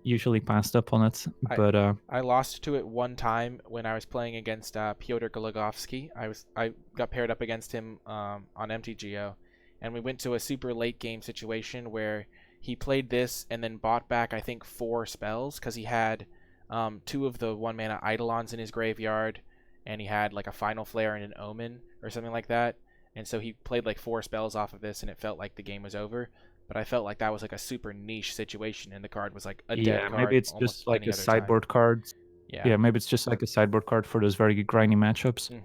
usually passed up on it. But I lost to it one time when I was playing against Pyotr Gologovsky. I got paired up against him on MTGO, and we went to a super late game situation where he played this and then bought back I think 4 spells because he had 2 of the 1-mana Eidolons in his graveyard, and he had like a Final Flare and an Omen or something like that. And so he played like 4 spells off of this, and it felt like the game was over. But I felt like that was like a super niche situation, and the card was like a dead card. Yeah, maybe it's just like a sideboard card. Yeah, maybe it's just like a sideboard card for those very grindy matchups.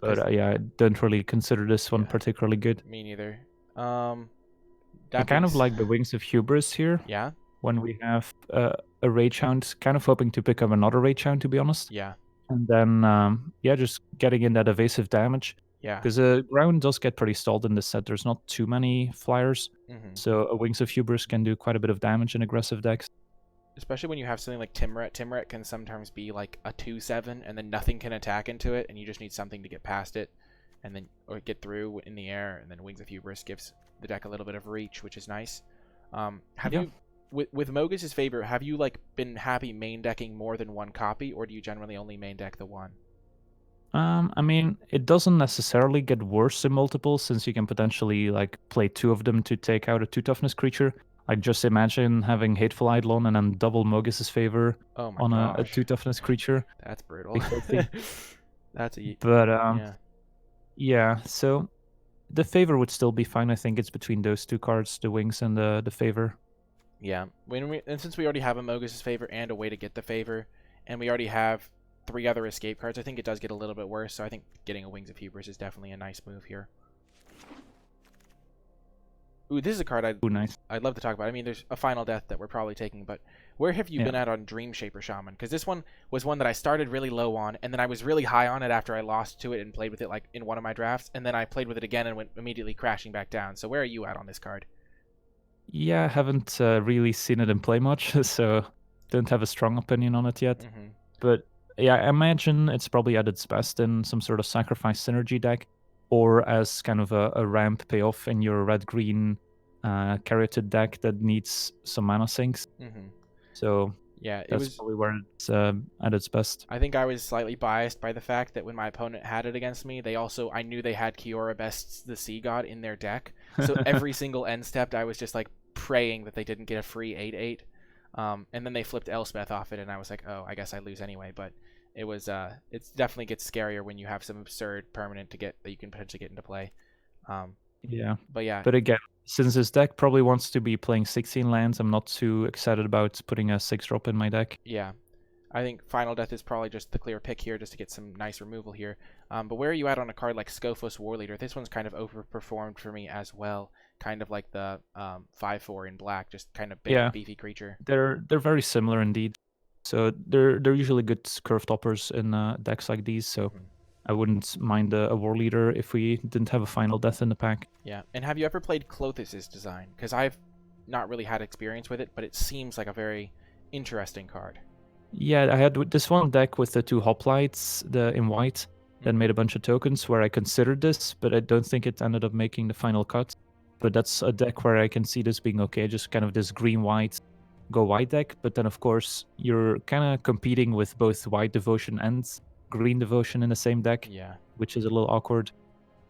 But yeah, I don't really consider this one particularly good. Me neither. I kind of like the Wings of Hubris here. Yeah. When we have a Rage Hound, kind of hoping to pick up another Rage Hound, to be honest. Yeah. And then, yeah, just getting in that evasive damage. Yeah. Because ground does get pretty stalled in this set. There's not too many flyers. So a Wings of Hubris can do quite a bit of damage in aggressive decks. Especially when you have something like Timuret. Timuret can sometimes be like a 2/7, and then nothing can attack into it, and you just need something to get past it, and then or get through in the air, and then Wings of Hubris gives the deck a little bit of reach, which is nice. Have you, with Mogis' favor, have you like been happy main decking more than 1 copy, or do you generally only main deck the 1? I mean, it doesn't necessarily get worse in multiples, since you can potentially like play 2 of them to take out a 2 toughness creature. Like just imagine having Hateful Eidolon and then double Mogis' favor on a 2 toughness creature. That's brutal. That's a but yeah. So the favor would still be fine. I think it's between those 2 cards, the Wings and the favor. Yeah, and since we already have a Mogis' favor and a way to get the favor, and we already have 3 other escape cards, I think it does get a little bit worse, so I think getting a Wings of Hubris is definitely a nice move here. Ooh, this is a card I'd love to talk about. I mean, there's a Final Death that we're probably taking, but where have you been at on Dream Shaper Shaman? Because this one was one that I started really low on, and then I was really high on it after I lost to it and played with it like in one of my drafts, and then I played with it again and went immediately crashing back down. So where are you at on this card? Yeah, I haven't really seen it in play much, so don't have a strong opinion on it yet. But yeah, I imagine it's probably at its best in some sort of sacrifice synergy deck, or as kind of a ramp payoff in your red-green Chariot deck that needs some mana sinks. So yeah, that's probably where it's at its best. I think I was slightly biased by the fact that when my opponent had it against me, I knew they had Kiora Best's the Sea God in their deck. So every single end step, I was just like praying that they didn't get a free 8/8. And then they flipped Elspeth off it, and I was like, oh, I guess I lose anyway. But it definitely gets scarier when you have some absurd permanent that you can potentially get into play. Yeah. But yeah. But again, since this deck probably wants to be playing 16 lands, I'm not too excited about putting a 6-drop in my deck. Yeah. I think Final Death is probably just the clear pick here, just to get some nice removal here. But where are you at on a card like Skophos Warleader? This one's kind of overperformed for me as well. Kind of like the 5/4 in black, just kind of big, beefy creature. They're very similar indeed. So they're usually good curve toppers in decks like these. So I wouldn't mind a Warleader if we didn't have a Final Death in the pack. Yeah. And have you ever played Klothys' design? Because I've not really had experience with it, but it seems like a very interesting card. Yeah, I had this one deck with the 2 hoplites, in white, that made a bunch of tokens where I considered this, but I don't think it ended up making the final cut. But that's a deck where I can see this being okay, just kind of this green-white go white deck. But then, of course, you're kind of competing with both white devotion and green devotion in the same deck, which is a little awkward.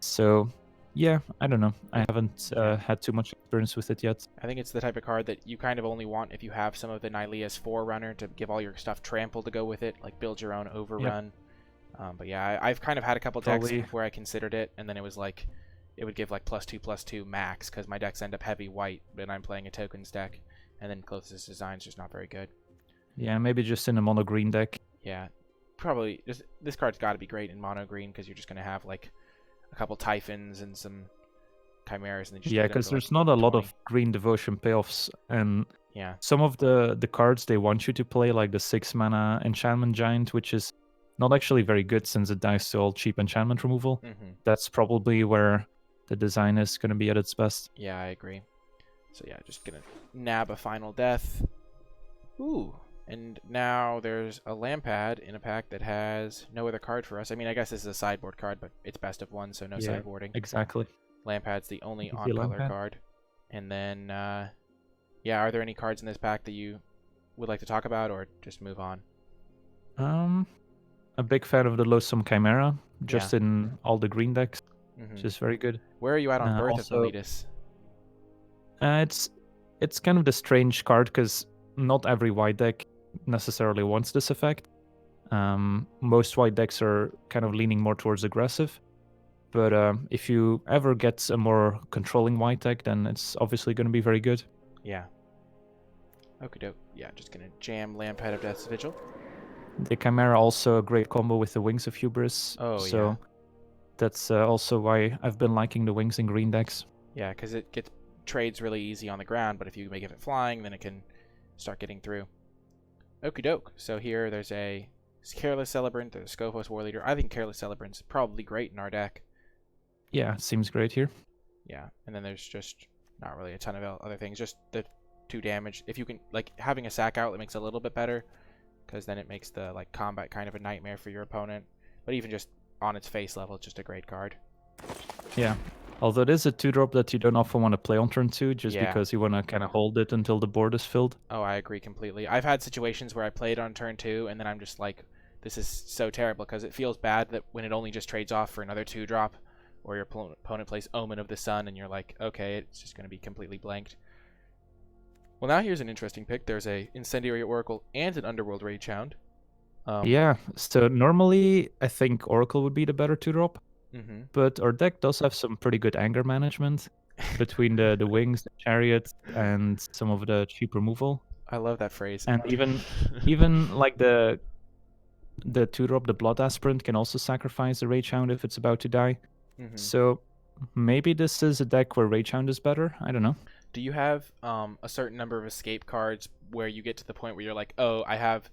So yeah, I don't know. I haven't had too much experience with it yet. I think it's the type of card that you kind of only want if you have some of the Nylaia's Forerunner to give all your stuff trample to go with it, like build your own overrun. But yeah, I've kind of had a couple decks where I considered it, and then it was like, it would give like +2/+2 max, because my decks end up heavy white, but I'm playing a tokens deck, and then Klothys' design's just not very good. Yeah, maybe just in a mono green deck. Yeah, probably. This card's got to be great in mono green, because you're just going to have like a couple Typhons and some Chimeras, and then just because there's not a lot of green devotion payoffs, and some of the cards they want you to play, like the 6-mana enchantment giant, which is not actually very good since it dies to all cheap enchantment removal. That's probably where the design is going to be at its best. Yeah, I agree. So yeah, just gonna nab a Final Death. Ooh. And now there's a Lampad in a pack that has no other card for us. I mean, I guess this is a sideboard card, but it's best of one, so no sideboarding. Exactly. Lampad's the only on-color card. And then, yeah, are there any cards in this pack that you would like to talk about, or just move on? A big fan of the Loathsome Chimera, just in all the green decks, which is very good. Where are you at on Birth of Meletus? It's kind of the strange card, because not every white deck necessarily wants this effect. Most white decks are kind of leaning more towards aggressive, but if you ever get a more controlling white deck, then it's obviously going to be very good. Yeah. Okie doke. Yeah, just gonna jam Lampad of Death's Vigil. The Chimera also a great combo with the Wings of Hubris. So that's also why I've been liking the Wings in green decks. Yeah, because it gets trades really easy on the ground, but if you make it flying, then it can start getting through. Okie doke. So here there's a Careless Celebrant, there's a Skophos Warleader. I think Careless Celebrant's probably great in our deck. Yeah, seems great here. Yeah, and then there's just not really a ton of other things. Just the 2 damage. If you can, like, having a sack outlet makes it a little bit better, because then it makes the like combat kind of a nightmare for your opponent. But even just on its face level, it's just a great card. Yeah. Although it is a 2-drop that you don't often want to play on turn 2, just because you want to kind of hold it until the board is filled. Oh, I agree completely. I've had situations where I played on turn 2, and then I'm just like, this is so terrible, because it feels bad that when it only just trades off for another 2-drop, or your opponent plays Omen of the Sun, and you're like, okay, it's just going to be completely blanked. Well, now here's an interesting pick. There's a Incendiary Oracle and an Underworld Rage Hound. Yeah, so normally I think Oracle would be the better 2-drop. But our deck does have some pretty good anger management between the Wings, the Chariot, and some of the cheap removal. I love that phrase. And even like the 2-drop, the Blood Aspirant, can also sacrifice the Rage Hound if it's about to die. So maybe this is a deck where Rage Hound is better. I don't know. Do you have a certain number of escape cards where you get to the point where you're like, oh, I have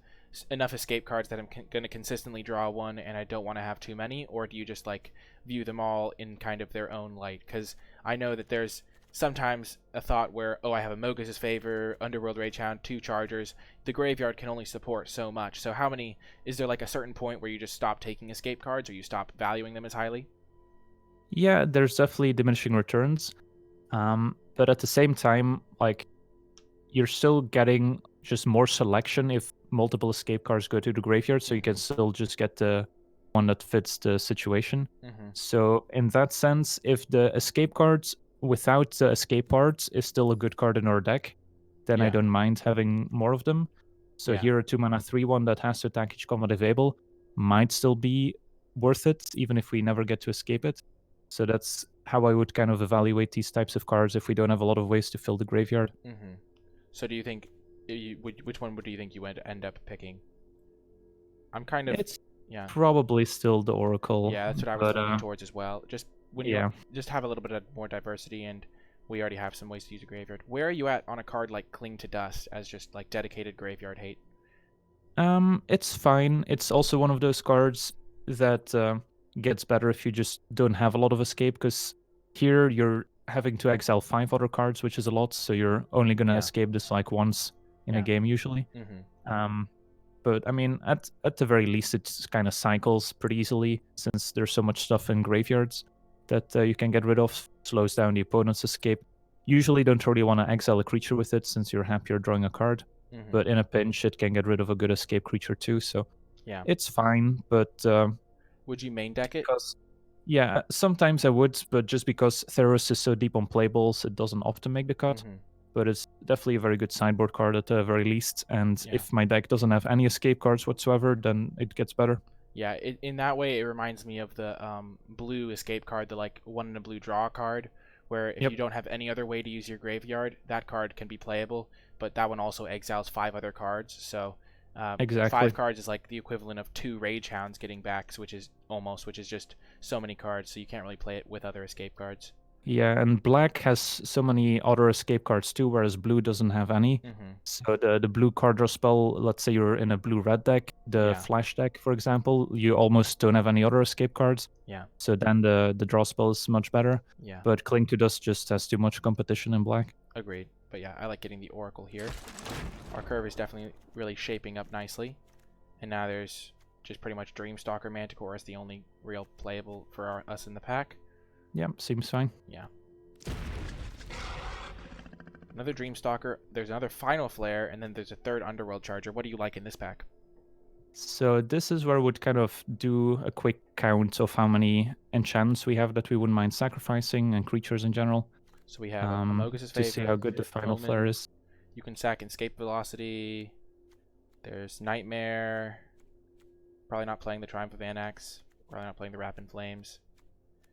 enough escape cards that I'm going to consistently draw one, and I don't want to have too many? Or do you just like view them all in kind of their own light? Because I know that there's sometimes a thought where, oh, I have a Mogis' Favor, Underworld Rage Hound, 2 Chargers. The graveyard can only support so much. So how many, is there like a certain point where you just stop taking escape cards, or you stop valuing them as highly? Yeah, there's definitely diminishing returns. But at the same time, like, you're still getting just more selection if multiple escape cards go to the graveyard, so you can still just get the one that fits the situation. So in that sense, if the escape cards without the escape parts is still a good card in our deck, then I Yeah. don't mind having more of them. So Yeah. here a 2-mana 3/1 that has to attack each combat available might still be worth it, even if we never get to escape it. So that's how I would kind of evaluate these types of cards if we don't have a lot of ways to fill the graveyard. Mm-hmm. So do you think which one do you think you would end up picking? I'm kind of It's yeah. probably still the Oracle. Yeah, that's what I was but leaning towards as well. Just when you yeah. just have a little bit of more diversity, and we already have some ways to use a graveyard. Where are you at on a card like Cling to Dust as just like dedicated graveyard hate? It's fine. It's also one of those cards that gets better if you just don't have a lot of escape, because here you're having to exile 5 other cards, which is a lot, so you're only gonna Yeah. escape this like once in a Yeah. game usually. Mm-hmm. But I mean, at the very least, it kind of cycles pretty easily since there's so much stuff in graveyards that you can get rid of, slows down the opponent's escape. Usually don't really want to exile a creature with it since you're happier drawing a card. Mm-hmm. But in a pinch, it can get rid of a good escape creature too, so Yeah. it's fine. But Would you main deck it? because yeah, sometimes I would, but just because Theros is so deep on playables, it doesn't often make the cut. Mm-hmm. But it's definitely a very good sideboard card at the very least. And Yeah. if my deck doesn't have any escape cards whatsoever, then it gets better. Yeah, in that way, it reminds me of the blue escape card, the like 1 in a blue draw card, where if Yep. you don't have any other way to use your graveyard, that card can be playable, but that one also exiles 5 other cards, so Exactly. 5 cards is like the equivalent of 2 Rage Hounds getting back, which is just so many cards, so you can't really play it with other escape cards. Yeah, and black has so many other escape cards too, whereas blue doesn't have any. Mm-hmm. So the blue card draw spell, let's say you're in a blue-red deck, the Yeah. flash deck, for example, you almost don't have any other escape cards. Yeah. So then the draw spell is much better. Yeah. But Cling to Dust just has too much competition in black. Agreed. But yeah, I like getting the Oracle here. Our curve is definitely really shaping up nicely. And now there's just pretty much Dreamstalker Manticore as the only real playable for us in the pack. Yeah, seems fine. Yeah. Another Dreamstalker, there's another Final Flare, and then there's a third Underworld Charger. What do you like in this pack? So this is where I would kind of do a quick count of how many enchants we have that we wouldn't mind sacrificing, and creatures in general. So we have a Mogis' to see how good the Final Flare Omens. is. You can sack Escape Velocity. There's Nightmare. Probably not playing the Triumph of Anax. Probably not playing the Wrap in Flames.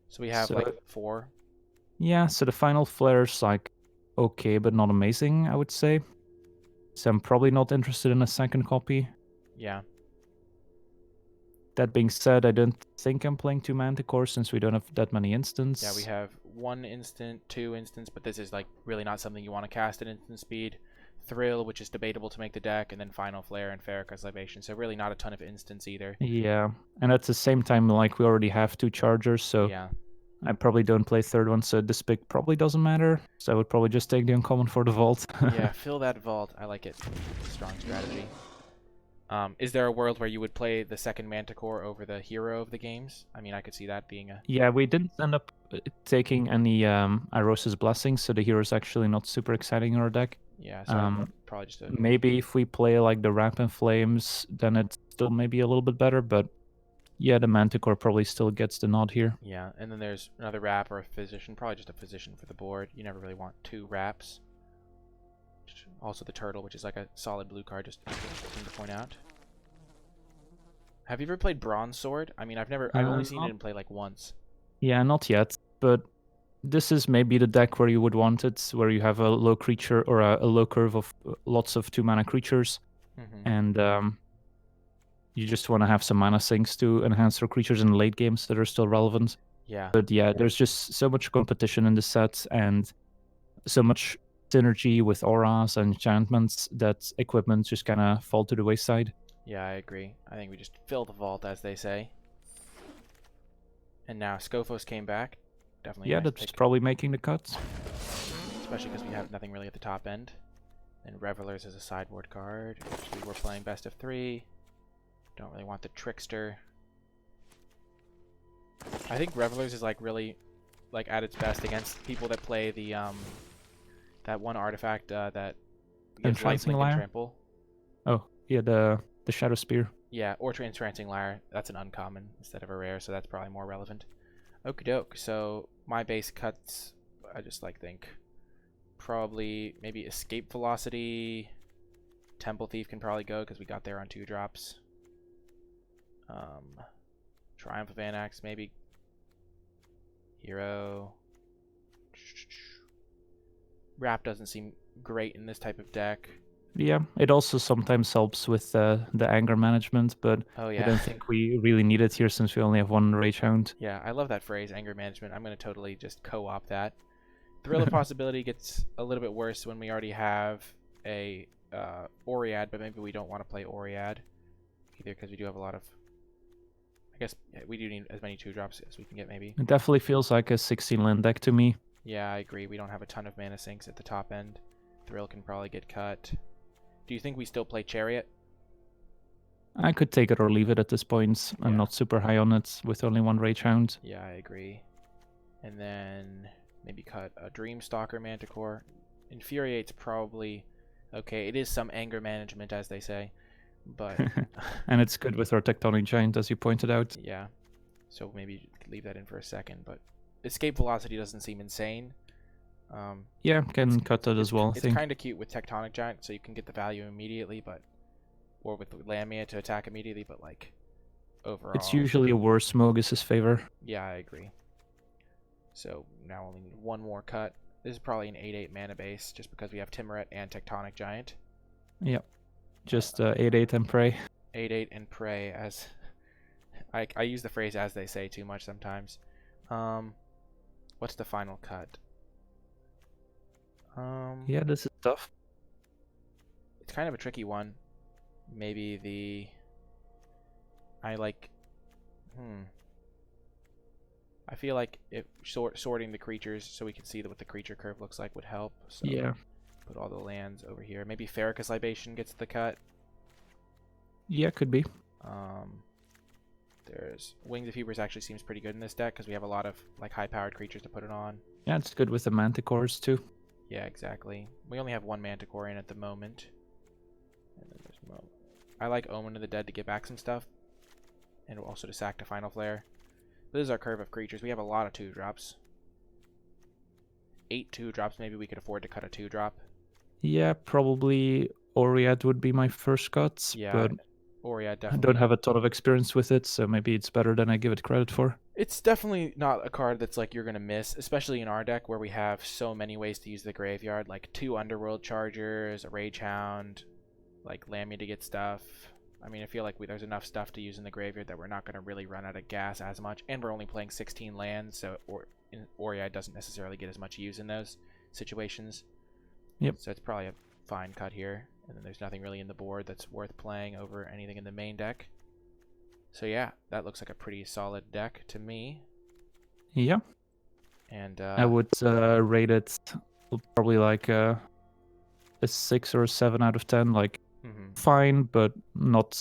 So we have like 4. Yeah, so the Final Flare's like okay, but not amazing, I would say. So I'm probably not interested in a second copy. Yeah. That being said, I don't think I'm playing 2 Manticore since we don't have that many instants. Yeah, we have 1 instant, 2 instants, but this is like really not something you want to cast at instant speed. Thrill, which is debatable to make the deck, and then Final Flare and Farrakhan's Libation. So really not a ton of instants either. Yeah, and at the same time, like we already have 2 Chargers, so yeah. I probably don't play third one, so this pick probably doesn't matter. So I would probably just take the uncommon for the vault. Yeah, fill that vault. I like it. Strong strategy. Is there a world where you would play the second Manticore over the hero of the games? I mean, I could see that being a... Yeah, we didn't end up taking any Irosa's Blessings, so the hero's actually not super exciting in our deck. Yeah, so probably just a... Maybe if we play like the Wrap in Flames, then it's still maybe a little bit better, but yeah, the Manticore probably still gets the nod here. Yeah, and then there's another Wrap or a Physician, probably just a Physician for the board. You never really want 2 Wraps. Also the Turtle, which is like a solid blue card, just thing to point out. Have you ever played Bronze Sword? I mean, I've only seen it in play like once. Yeah, not yet, but this is maybe the deck where you would want it, where you have a low creature or a low curve of lots of 2-mana creatures, and you just want to have some mana sinks to enhance your creatures in late games that are still relevant. Yeah. But yeah, there's just so much competition in the set and so much synergy with auras and enchantments that equipment just kind of fall to the wayside. Yeah, I agree. I think we just fill the vault, as they say. And now Scophos came back. Definitely. Yeah, nice that's pick. probably making the cut. Especially because we have nothing really at the top end. And Revelers is a sideboard card. Actually, we're playing best of 3. Don't really want the Trickster. I think Revelers is like really like at its best against people that play the that one artifact that gives Entrancing lifelink Lyre? and trample. Oh, yeah, the Shadow Spear. Yeah, or Entrancing Lyre. That's an uncommon instead of a rare, so that's probably more relevant. Okie doke. So my base cuts, I just like think probably maybe Escape Velocity. Temple Thief can probably go because we got there on 2 drops. Triumph of Anax, maybe. Hero. Wrap doesn't seem great in this type of deck. Yeah, it also sometimes helps with the anger management, but Oh, I yeah. don't think we really need it here since we only have 1 Rage Hound. Yeah, I love that phrase, anger management. I'm going to totally just co-opt that. Thrill of Possibility gets a little bit worse when we already have a Oread, but maybe we don't want to play Oread either because we do have a lot of... I guess we do need as many 2-drops as we can get, maybe. It definitely feels like a 16-land deck to me. Yeah, I agree. We don't have a ton of mana sinks at the top end. Thrill can probably get cut. Do you think we still play Chariot? I could take it or leave it at this point. Yeah. I'm not super high on it with only 1 Rage Hound. Yeah, I agree. And then maybe cut a Dreamstalker Manticore. Infuriate's probably okay. It is some anger management, as they say, but and it's good with our Tectonic Giant, as you pointed out. Yeah, so maybe leave that in for a second. But Escape Velocity doesn't seem insane. Yeah, can cut that as well. It's kind of cute with Tectonic Giant, so you can get the value immediately, or with Lamia to attack immediately. But like overall, it's usually a worse Mogis' favor. Yeah, I agree. So now only need 1 more cut. This is probably an 8/8 mana base, just because we have Timuret and Tectonic Giant. Yep, just 8/8 and pray. 8/8 and pray, as I use the phrase "as they say" too much sometimes. What's the final cut? Yeah, this is tough. It's kind of a tricky one. Maybe the... I feel like sorting the creatures so we can see what the creature curve looks like would help. So yeah. Put all the lands over here. Maybe Farrakhan's Libation gets the cut. Yeah, could be. There's Wings of Hubris actually seems pretty good in this deck because we have a lot of like high-powered creatures to put it on. Yeah, it's good with the Manticores too. Yeah, exactly. We only have 1 Manticore in at the moment. And then there's I like Omen of the Dead to get back some stuff, and also to sack to Final Flare. This is our curve of creatures. We have a lot of 2-drops. 8 2-drops. Maybe we could afford to cut a 2-drop. Yeah, probably Oread would be my first cut. Yeah, but Oread definitely. I don't have a ton of experience with it, so maybe it's better than I give it credit for. It's definitely not a card that's like you're going to miss, especially in our deck where we have so many ways to use the graveyard, like 2 Underworld Chargers, a Rage Hound, like Lamia to get stuff. I mean, I feel like there's enough stuff to use in the graveyard that we're not going to really run out of gas as much, and we're only playing 16 lands, so Oread doesn't necessarily get as much use in those situations. Yep. So it's probably a fine cut here, and then there's nothing really in the board that's worth playing over anything in the main deck. So yeah, that looks like a pretty solid deck to me. Yeah. And I would rate it probably like a 6 or a 7 out of 10. Like fine, but not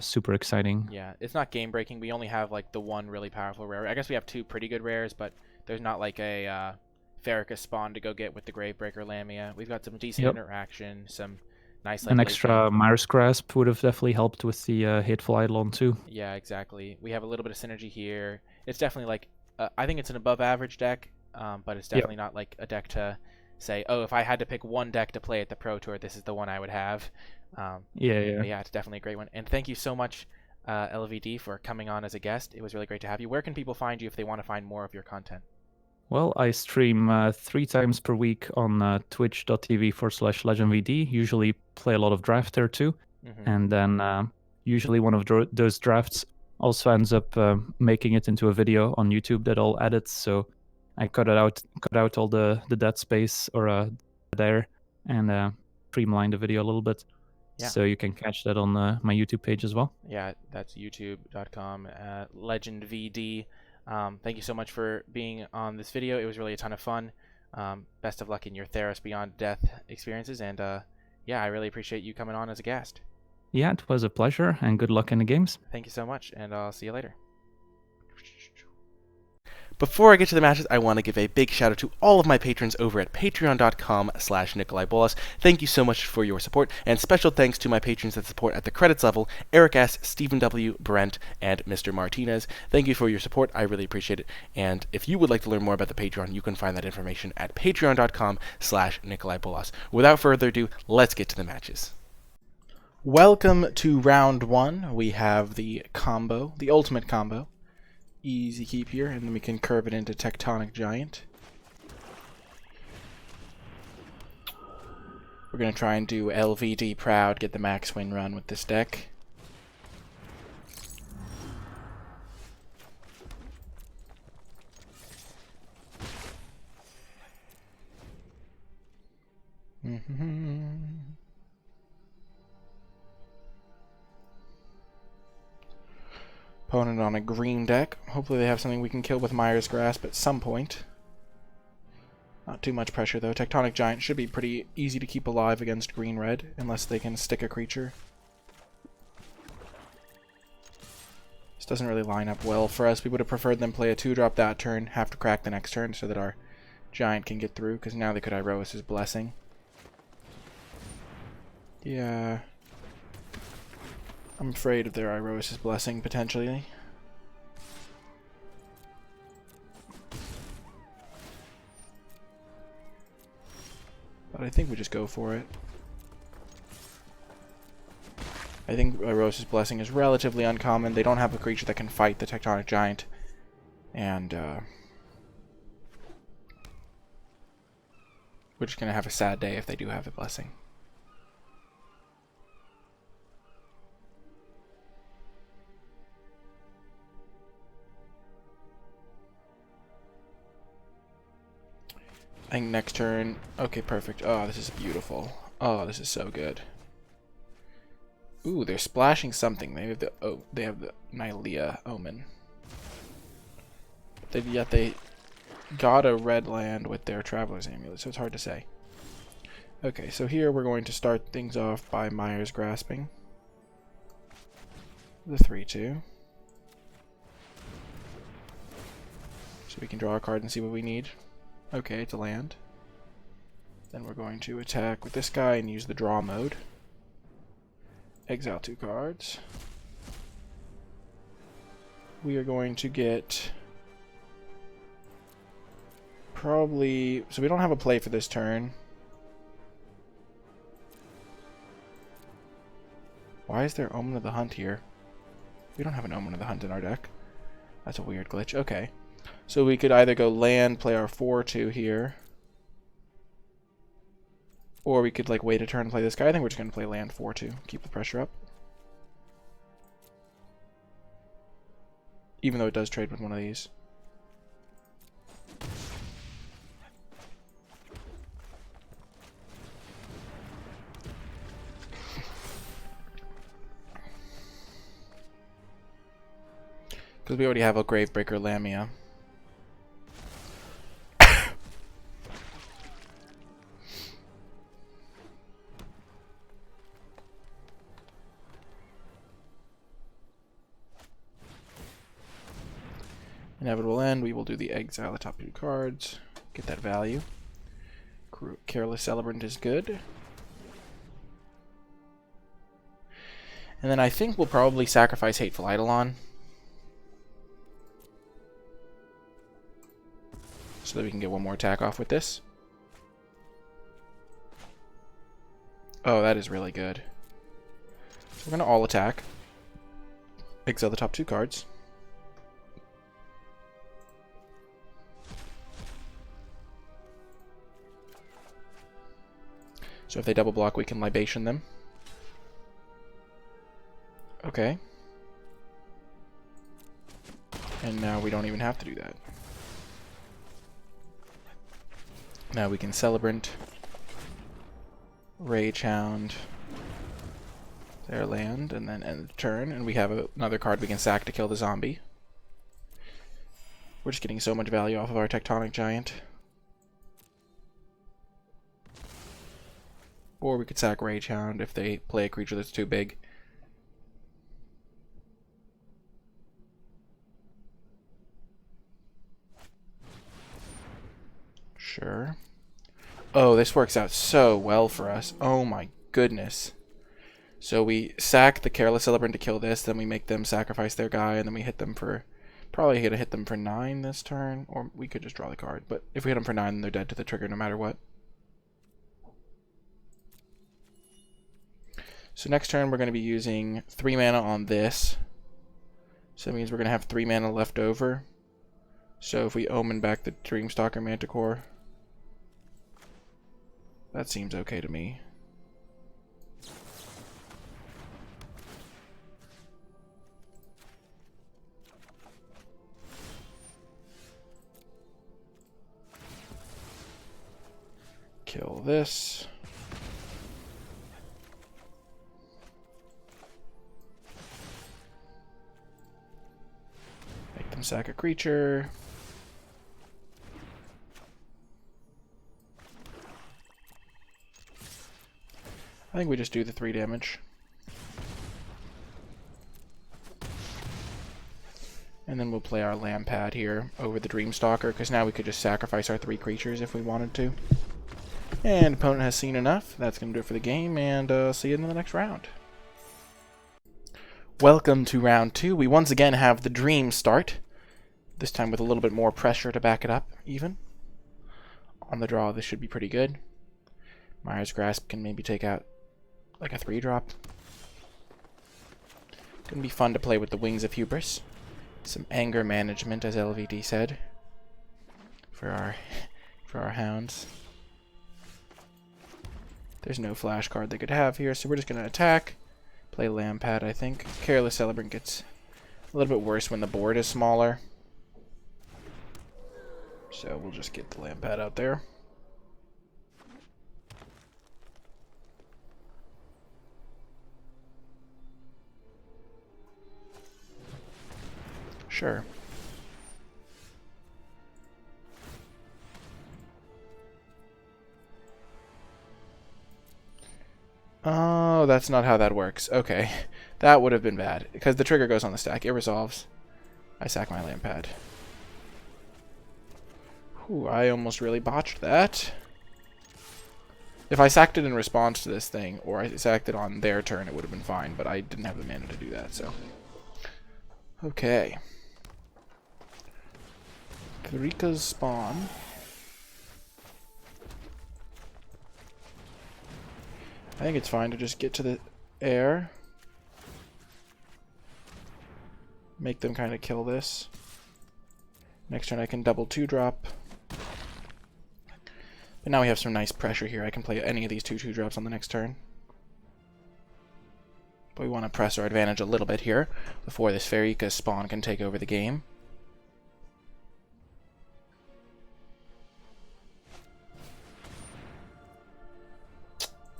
super exciting. Yeah, it's not game breaking. We only have like the 1 really powerful rare. I guess we have 2 pretty good rares, but there's not like a Farrakhan spawn to go get with the Gravebreaker Lamia. We've got some decent interaction, some nice like an extra Mire's Grasp would have definitely helped with the Hateful Eidolon too. Yeah, exactly. We have a little bit of synergy here. It's definitely like I think it's an above average deck, but it's definitely not like a deck to say, oh, if I had to pick one deck to play at the Pro Tour, this is the one I would have. Yeah, it's definitely a great one. And thank you so much, LVD, for coming on as a guest. It was really great to have you. Where can people find you if they want to find more of your content? Well, I stream 3 times per week on twitch.tv/Legenvd. Usually play a lot of draft there too. And then usually one of those drafts also ends up making it into a video on YouTube that I'll edit. So I cut out all the dead space or there and streamline the video a little bit. Yeah. So you can catch that on my YouTube page as well. Yeah, that's youtube.com Legenvd. Thank you so much for being on this video. It was really a ton of fun. Best of luck in your Theros Beyond Death experiences. And yeah, I really appreciate you coming on as a guest. Yeah, it was a pleasure, and good luck in the games. Thank you so much, and I'll see you later. Before I get to the matches, I want to give a big shout out to all of my patrons over at patreon.com/NicolaiBolas. Thank you so much for your support, and special thanks to my patrons that support at the credits level, Eric S., Stephen W., Brent, and Mr. Martinez. Thank you for your support. I really appreciate it. And if you would like to learn more about the Patreon, you can find that information at patreon.com/NicolaiBolas. Without further ado, let's get to the matches. Welcome to round one. We have the combo, the ultimate combo. Easy keep here, and then we can curve it into Tectonic Giant. We're going to try and do LVD proud, get the max win run with this deck. Opponent on a green deck. Hopefully they have something we can kill with Mire's Grasp at some point. Not too much pressure though. Tectonic Giant should be pretty easy to keep alive against green-red, unless they can stick a creature. This doesn't really line up well for us. We would have preferred them play a 2-drop that turn, have to crack the next turn so that our Giant can get through, because now they could Hierophant's Blessing. Yeah. I'm afraid of their Hierophant's Blessing, potentially. But I think we just go for it. I think Hierophant's Blessing is relatively uncommon. They don't have a creature that can fight the Tectonic Giant. And, we're just going to have a sad day if they do have a Blessing. I think next turn. Okay, perfect. Oh, this is beautiful. Oh, this is so good. Ooh, they're splashing something. They have the Nylea Omen. Yet they got a red land with their Traveler's Amulet, so it's hard to say. Okay, so here we're going to start things off by Mire's Grasping. The 3/2. So we can draw a card and see what we need. Okay, it's a land. Then we're going to attack with this guy and use the draw mode. Exile 2 cards. We are going to get probably... So we don't have a play for this turn. Why is there Omen of the Hunt here? We don't have an Omen of the Hunt in our deck. That's a weird glitch. Okay. So we could either go land, play our 4/2 here. Or we could like wait a turn and play this guy. I think we're just going to play land 4/2. Keep the pressure up. Even though it does trade with one of these. Because we already have a Gravebreaker Lamia. Inevitable end, we will do the exile the top 2 cards. Get that value. Careless Celebrant is good. And then I think we'll probably sacrifice Hateful Eidolon. So that we can get one more attack off with this. Oh, that is really good. So we're going to all attack. Exile the top 2 cards. So if they double block, we can Libation them. Okay. And now we don't even have to do that. Now we can Celebrant, Rage Hound, their land, and then end the turn, and we have another card we can sack to kill the zombie. We're just getting so much value off of our Tectonic Giant. Or we could sack Rage Hound if they play a creature that's too big. Sure. Oh, this works out so well for us. Oh my goodness. So we sack the Careless Celebrant to kill this, then we make them sacrifice their guy, and then we hit them for... Probably going to hit them for 9 this turn, or we could just draw the card. But if we hit them for 9, then they're dead to the trigger no matter what. So next turn we're going to be using 3 mana on this. So that means we're going to have 3 mana left over. So if we Omen back the Dreamstalker Manticore, that seems okay to me. Kill this. Make them sack a creature. I think we just do the 3 damage. And then we'll play our Lampad here over the Dreamstalker, because now we could just sacrifice our 3 creatures if we wanted to. And opponent has seen enough. That's going to do it for the game, and see you in the next round. Welcome to round 2. We once again have the Dream start. This time with a little bit more pressure to back it up, even. On the draw, this should be pretty good. Mire's Grasp can maybe take out like a 3-drop. Gonna be fun to play with the Wings of Hubris. Some anger management, as LVD said. For our Hounds. There's no flash card they could have here, so we're just gonna attack. Play Lampad, I think. Careless Celebrant gets a little bit worse when the board is smaller. So we'll just get the Lampad out there. Sure. Oh, that's not how that works. Okay. That would have been bad. Because the trigger goes on the stack. It resolves. I sack my Lampad. Whew, I almost really botched that. If I sacked it in response to this thing, or I sacked it on their turn, it would have been fine. But I didn't have the mana to do that, so... Okay. Karika's spawn. I think it's fine to just get to the air. Make them kind of kill this. Next turn I can double 2-drop. But now we have some nice pressure here. I can play any of these 2/2-drops on the next turn. But we want to press our advantage a little bit here before this Karika's spawn can take over the game.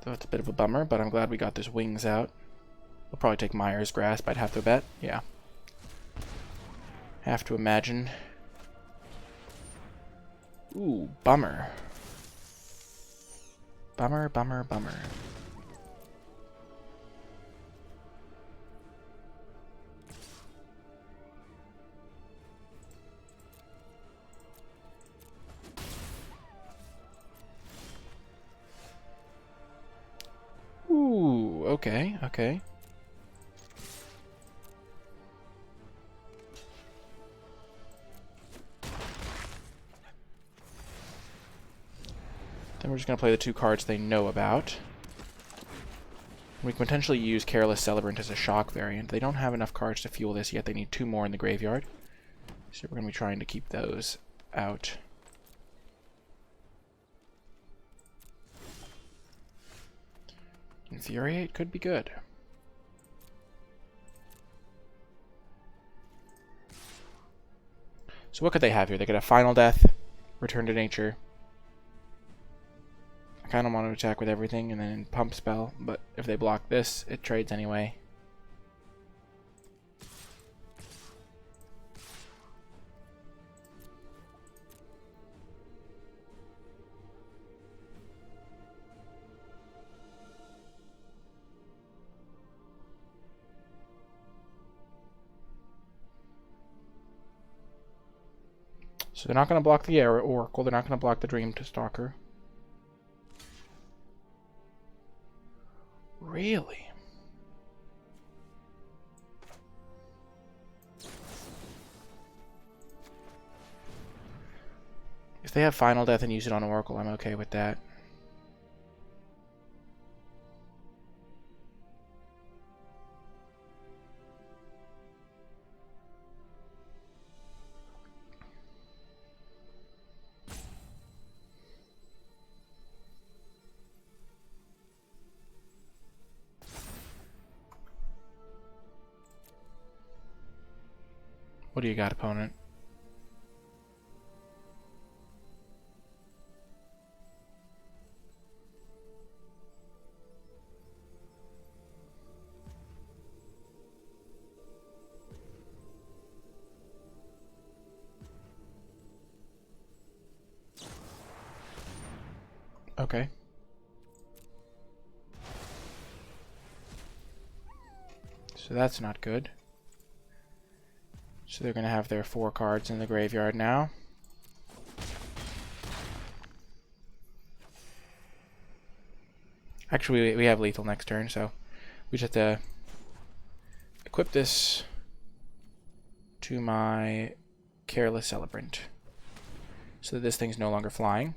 So it's a bit of a bummer, but I'm glad we got this Wings out. We'll probably take Mire's Grasp, I'd have to bet. Yeah. Have to imagine. Ooh, bummer. Bummer, bummer, bummer. Ooh, okay, okay. Then we're just going to play the 2 cards they know about. We can potentially use Careless Celebrant as a shock variant. They don't have enough cards to fuel this yet. They need 2 more in the graveyard. So we're going to be trying to keep those out. Infuriate could be good. So what could they have here? They could have Final Death, Return to Nature. I kind of want to attack with everything and then Pump Spell, but if they block this, it trades anyway. So they're not going to block the Oracle. They're not going to block the Dream Stalker. Really? If they have Final Death and use it on Oracle, I'm okay with that. What do you got, opponent? Okay. So that's not good. So they're going to have their 4 cards in the graveyard now. Actually, we have lethal next turn, so we just have to equip this to my Careless Celebrant so that this thing's no longer flying.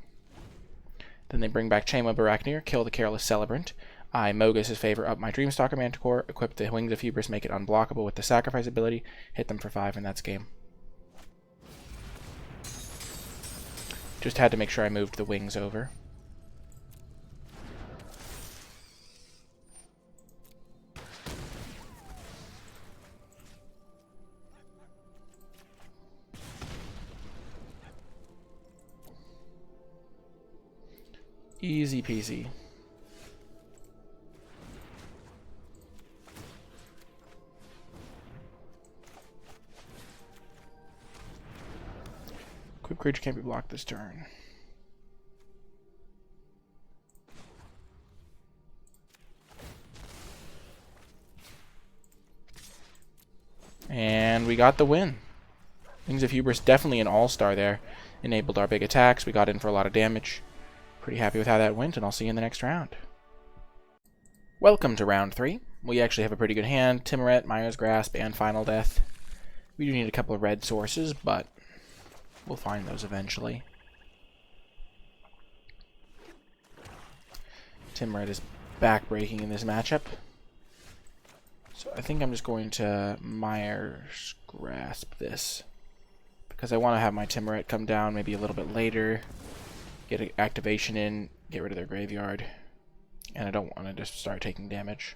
Then they bring back Chainweb Arachneer, kill the Careless Celebrant. I Mogis his favor up my Dreamstalker Manticore, equip the Wings of Hubris, make it unblockable with the Sacrifice ability, hit them for 5, and that's game. Just had to make sure I moved the wings over. Easy peasy. Quick creature can't be blocked this turn. And we got the win. Wings of Hubris definitely an all-star there. Enabled our big attacks. We got in for a lot of damage. Pretty happy with how that went, and I'll see you in the next round. Welcome to round 3. We actually have a pretty good hand. Tymaret, Mire's Grasp, and Final Death. We do need a couple of red sources, but we'll find those eventually. Tymaret is back-breaking in this matchup. So I think I'm just going to Mire's Grasp this, because I want to have my Tymaret come down maybe a little bit later, get an activation in, get rid of their graveyard, and I don't want to just start taking damage.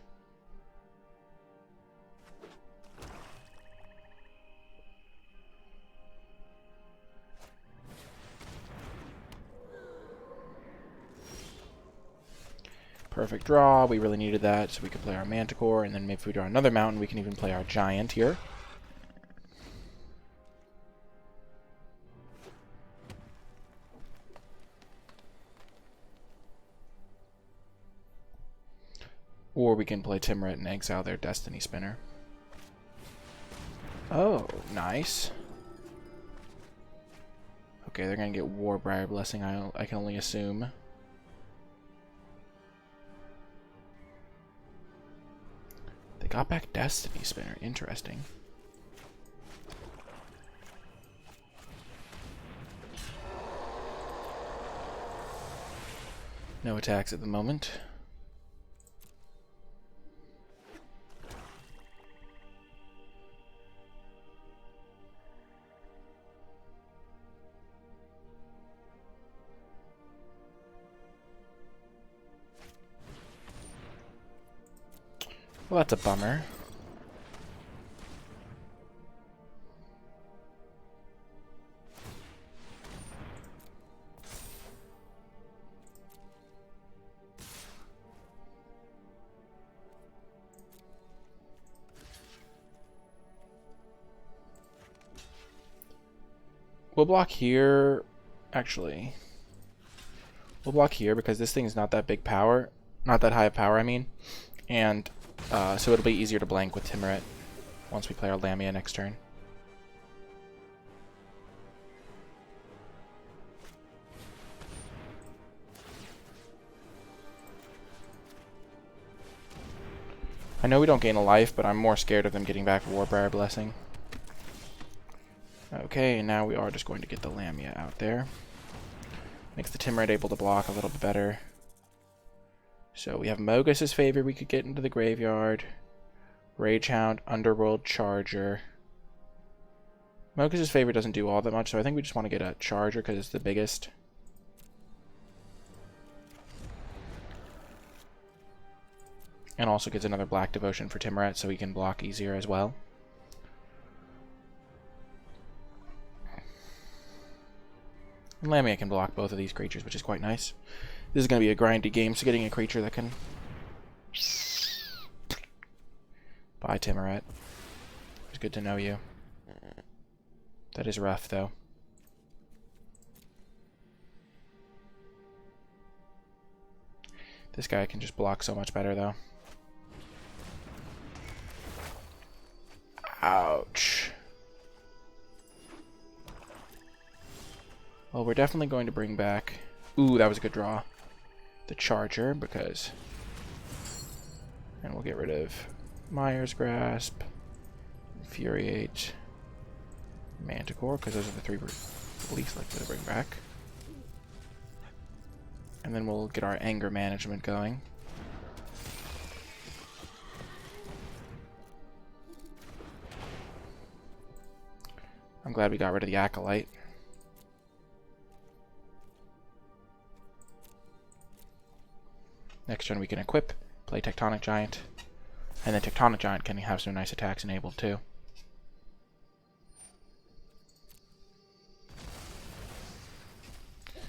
Perfect draw. We really needed that, so we could play our Manticore, and then maybe if we draw another mountain, we can even play our Giant here. Or we can play Tymaret and exile their Destiny Spinner. Oh, nice. Okay, they're going to get Warbriar Blessing, I can only assume. They got back Destiny Spinner. Interesting. No attacks at the moment. Well, that's a bummer. We'll block here, actually. We'll block here because this thing is not that big power, not that high of power, I mean. And so it'll be easier to blank with Tymaret once we play our Lamia next turn. I know we don't gain a life, but I'm more scared of them getting back Warbriar Blessing. Okay, and now we are just going to get the Lamia out there. Makes the Timorite able to block a little bit better. So we have Mogis' favor we could get into the graveyard. Ragehound, Underworld, Charger. Mogis' favor doesn't do all that much, so I think we just want to get a Charger because it's the biggest. And also gets another Black Devotion for Timorite, so he can block easier as well. And Lamia can block both of these creatures, which is quite nice. This is going to be a grindy game, so getting a creature that can... Bye, Timorite. It's good to know you. That is rough, though. This guy can just block so much better, though. Ouch. Well, we're definitely going to bring back... Ooh, that was a good draw. The Charger, because... And we'll get rid of Mire's Grasp, Infuriate, Manticore, because those are the three we're least likely to bring back. And then we'll get our anger management going. I'm glad we got rid of the Acolyte. Next turn we can equip, play Tectonic Giant, and then Tectonic Giant can have some nice attacks enabled too.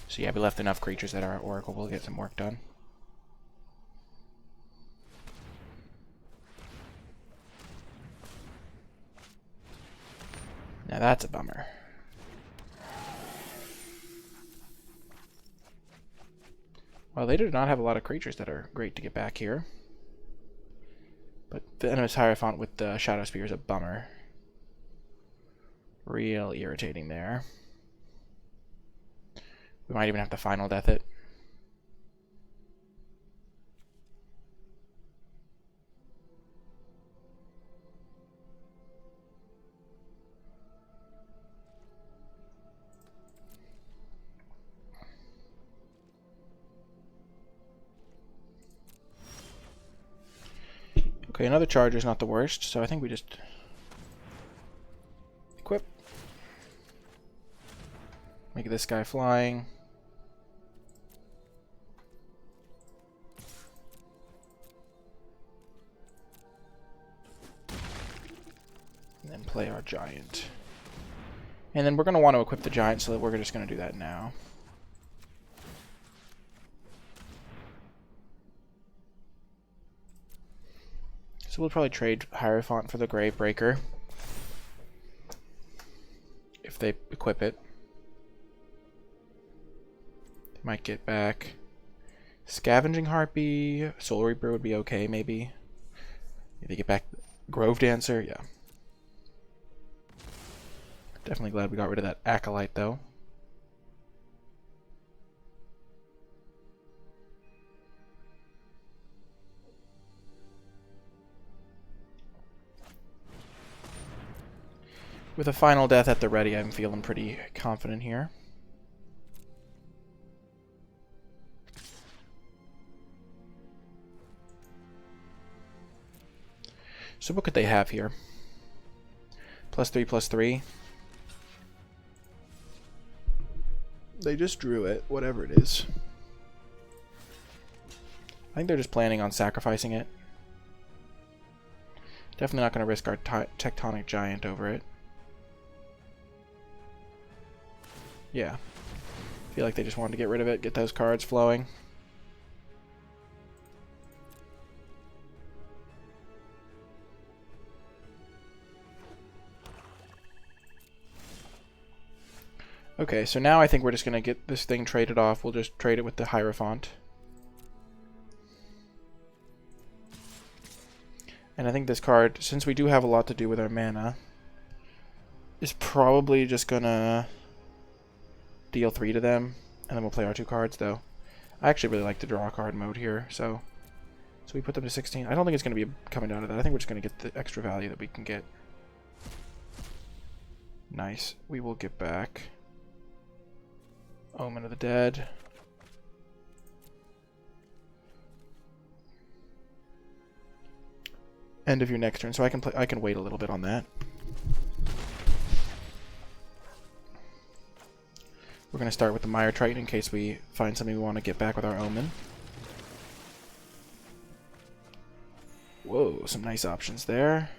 So yeah, we left enough creatures that our Oracle will get some work done. Now that's a bummer. Well, they do not have a lot of creatures that are great to get back here. But the Venomous Hierophant with the Shadow Spear is a bummer. Real irritating there. We might even have to Final Death it. Okay, another Charger is not the worst, so I think we just equip. Make this guy flying. And then play our Giant. And then we're going to want to equip the Giant, so that we're just going to do that now. So we'll probably trade Hierophant for the Gravebreaker. If they equip it. They might get back Scavenging Harpy. Soul Reaper would be okay, maybe. If they get back Grove Dancer, yeah. Definitely glad we got rid of that Acolyte, though. With a Final Death at the ready, I'm feeling pretty confident here. So what could they have here? +3/+3. They just drew it, whatever it is. I think they're just planning on sacrificing it. Definitely not going to risk our Tectonic Giant over it. Yeah. I feel like they just wanted to get rid of it, get those cards flowing. Okay, so now I think we're just going to get this thing traded off. We'll just trade it with the Hierophant. And I think this card, since we do have a lot to do with our mana, is probably just going to deal 3 to them, and then we'll play our 2 cards, though. I actually really like the draw card mode here, so So we put them to 16. I don't think it's going to be coming down to that. I think we're just going to get the extra value that we can get. Nice. We will get back Omen of the Dead. End of your next turn, so I can wait a little bit on that. We're going to start with the Mire Triton in case we find something we want to get back with our Omen. Whoa, some nice options there.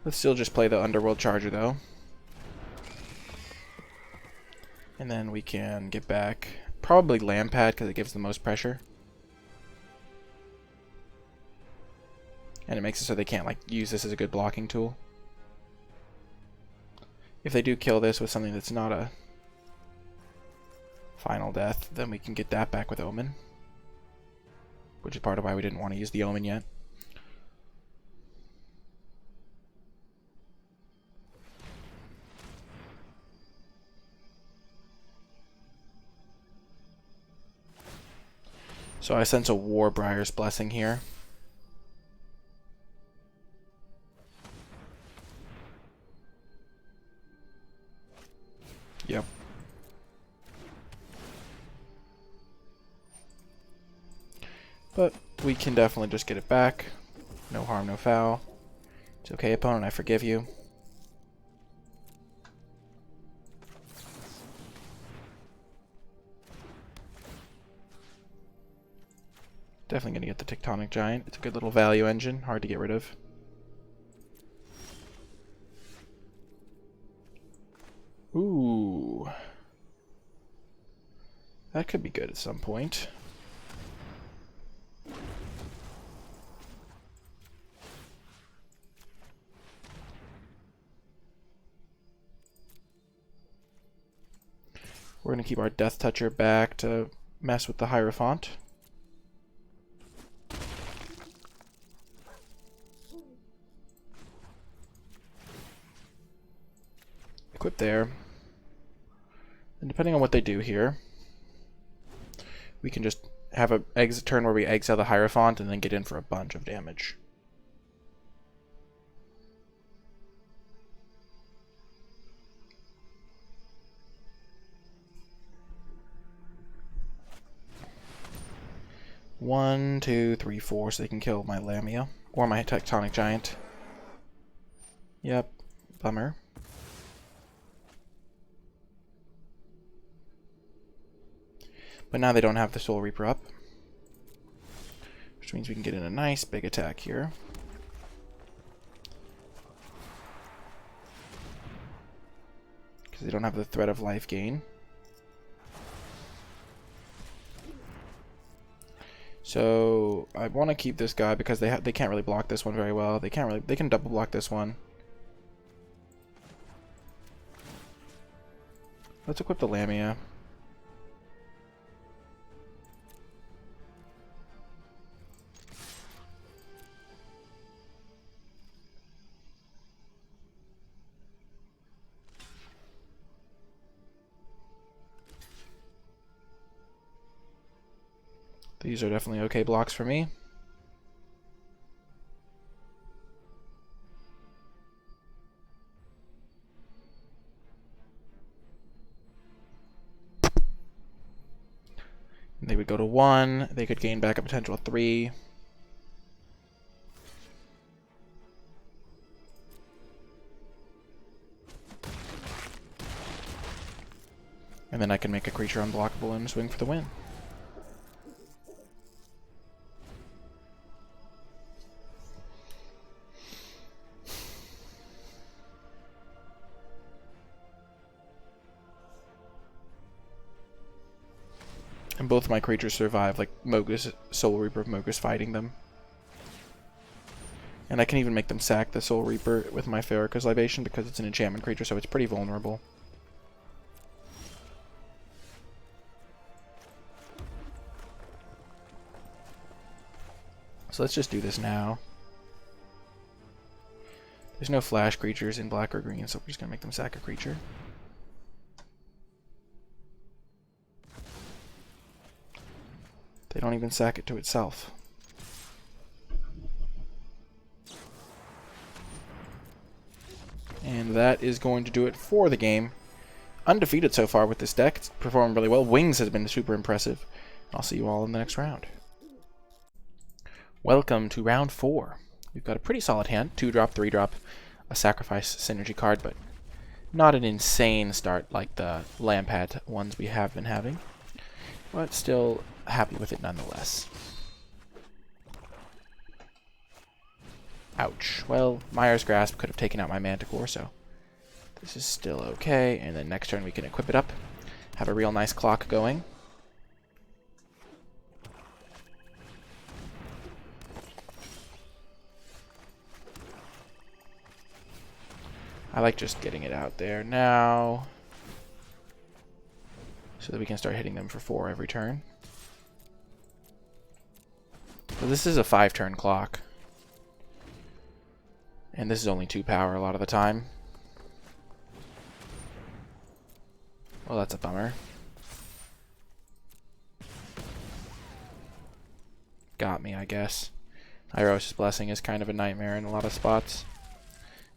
Let's still just play the Underworld Charger, though. And then we can get back probably Lampad because it gives the most pressure. And it makes it so they can't like use this as a good blocking tool. If they do kill this with something that's not a final death, then we can get that back with Omen. Which is part of why we didn't want to use the Omen yet. So I sense a Warbriar's Blessing here. Yep. But we can definitely just get it back. No harm, no foul. It's okay, opponent, I forgive you. Definitely going to get the Tectonic Giant. It's a good little value engine, hard to get rid of. Ooh. That could be good at some point. We're going to keep our Death Toucher back to mess with the Hierophant. Equip there. And depending on what they do here, we can just have a exit turn where we exile the Hierophant and then get in for a bunch of damage. One, two, three, four, so they can kill my Lamia or my Tectonic Giant. Yep, bummer. But now they don't have the Soul Reaper up, which means we can get in a nice big attack here. Because they don't have the threat of life gain. So I want to keep this guy because they can't really block this one very well. They can double block this one. Let's equip the Lamia. These are definitely okay blocks for me. And they would go to 1. They could gain back a potential 3. And then I can make a creature unblockable and swing for the win. And both my creatures survive, like Mogis, Soul Reaper of Mogis fighting them. And I can even make them sack the Soul Reaper with my Farrakhan's Libation because it's an enchantment creature, so it's pretty vulnerable. So let's just do this now. There's no flash creatures in black or green, so we're just going to make them sack a creature. They don't even sack it to itself. And that is going to do it for the game. Undefeated so far with this deck. It's performed really well. Wings has been super impressive. I'll see you all in the next round. Welcome to round 4. We've got a pretty solid hand. 2-drop, 3-drop, a sacrifice synergy card, but not an insane start like the Lampad ones we have been having. But still happy with it nonetheless. Ouch. Well, Mire's Grasp could have taken out my Manticore, so this is still okay. And then next turn we can equip it up. Have a real nice clock going. I like just getting it out there now, so that we can start hitting them for 4 every turn. So this is a 5-turn clock. And this is only 2 power a lot of the time. Well, that's a bummer. Got me, I guess. Hyrosis Blessing is kind of a nightmare in a lot of spots.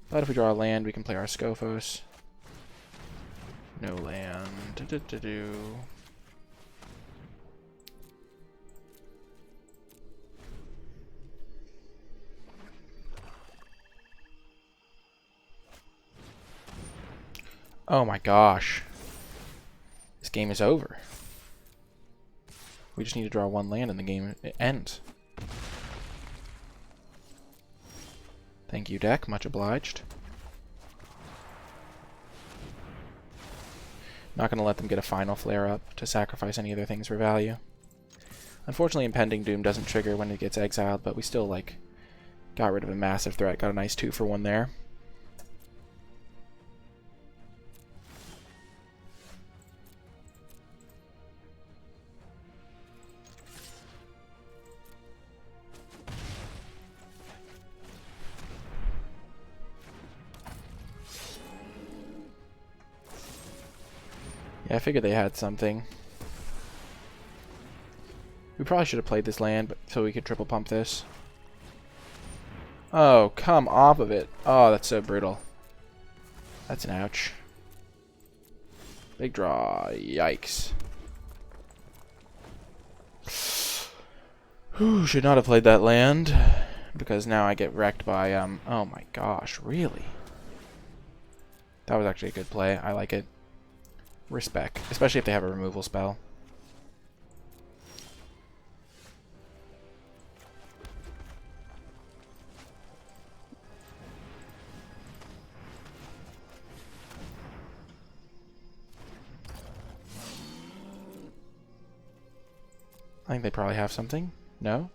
But if we draw a land, we can play our Scophos. No land. Oh my gosh. This game is over. We just need to draw 1 land and the game ends. Thank you, deck. Much obliged. Not going to let them get a final flare up to sacrifice any other things for value. Unfortunately, Impending Doom doesn't trigger when it gets exiled, but we still, like, got rid of a massive threat. Got a nice 2-for-1 there. Yeah, I figured they had something. We probably should have played this land so we could triple pump this. Oh, come off of it. Oh, that's so brutal. That's an ouch. Big draw. Yikes. Whew, should not have played that land. Because now I get wrecked by, oh my gosh, really? That was actually a good play. I like it. Respect, especially if they have a removal spell. I think they probably have something. No?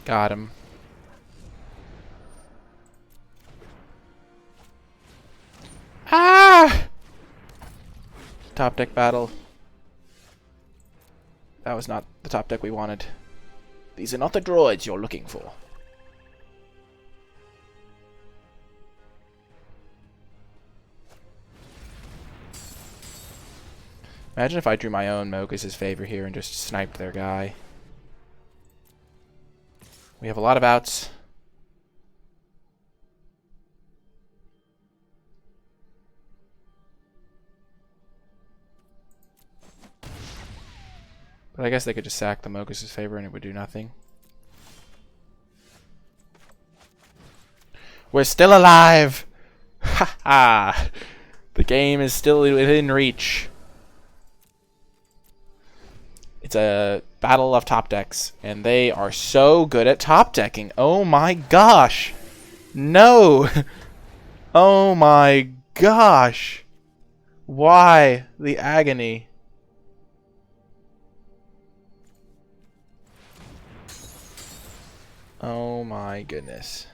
Got him. Ah! Top deck battle. That was not the top deck we wanted. These are not the droids you're looking for. Imagine if I drew my own Mogis' favor here and just sniped their guy. We have a lot of outs. But I guess they could just sack the Mogis' favor and it would do nothing. We're still alive! Ha ha! The game is still within reach. It's a battle of top decks, and they are so good at top decking. Oh my gosh! No! Oh my gosh! Why the agony? Oh my goodness.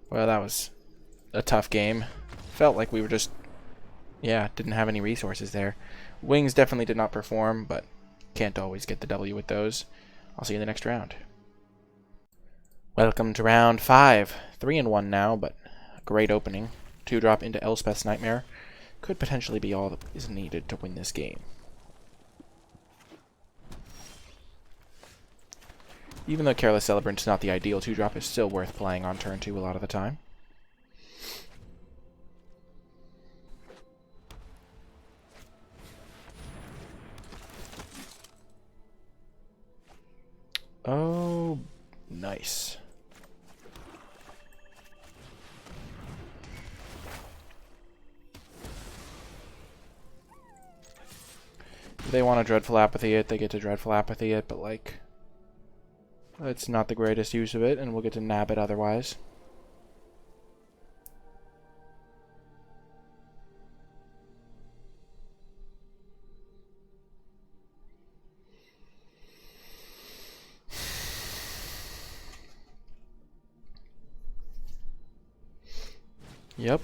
Well, that was a tough game. Felt like we were just, yeah, didn't have any resources there. Wings definitely did not perform, but can't always get the W with those. I'll see you in the next round. Welcome to round 5. 3-1 now, but a great opening. 2-drop into Elspeth's Nightmare could potentially be all that is needed to win this game. Even though Careless Celebrant is not the ideal 2-drop, it's still worth playing on turn 2 a lot of the time. Oh, nice. If they want to Dreadful Apathy it, they get to Dreadful Apathy it, but like, it's not the greatest use of it, and we'll get to nab it otherwise. Yep.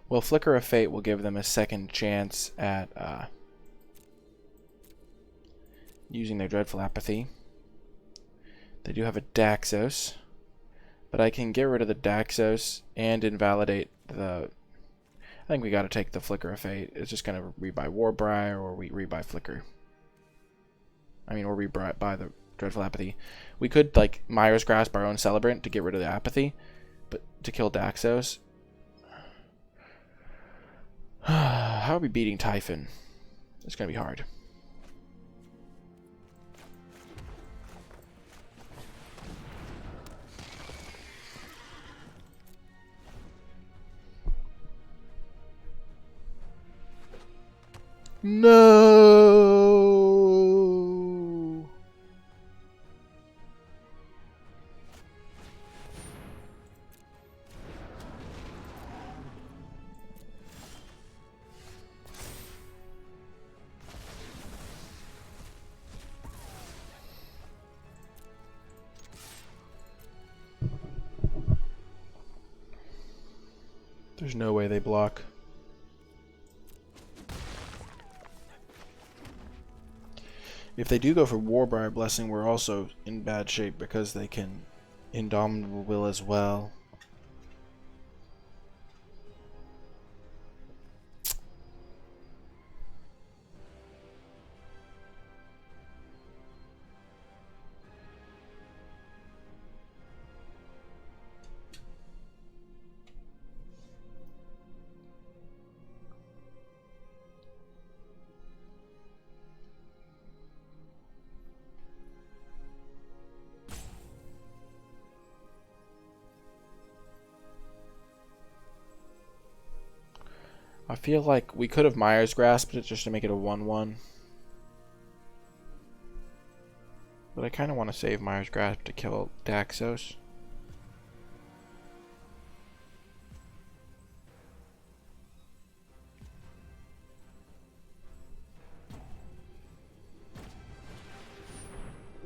Well, Flicker of Fate will give them a second chance at using their Dreadful Apathy. They do have a Daxos, but I can get rid of the Daxos and invalidate the... I think we gotta take the Flicker of Fate. It's just gonna rebuy Warbriar, or we rebuy Flicker. I mean, or rebuy the Dreadful Apathy. We could, like, Mire's Grasp our own Celebrant to get rid of the Apathy, but to kill Daxos... How are we beating Typhon? It's gonna be hard. No. There's no way they block. If they do go for Warbriar Blessing, we're also in bad shape because they can Indomitable Will as well. I feel like we could have Mire's grasped it just to make it a 1-1. But I kind of want to save Mire's Grasp to kill Daxos.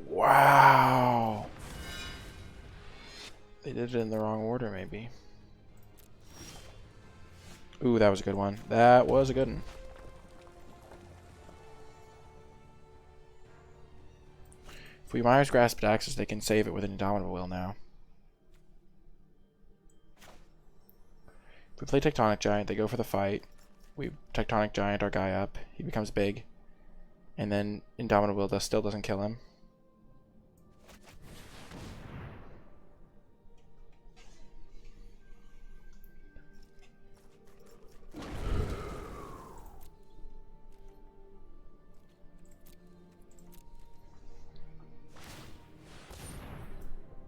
Wow! They did it in the wrong order, maybe. Ooh, that was a good one. That was a good one. If we Mire's Grasp Daxos, they can save it with an Indomitable Will now. If we play Tectonic Giant, they go for the fight. We Tectonic Giant our guy up. He becomes big. And then Indomitable Will still doesn't kill him.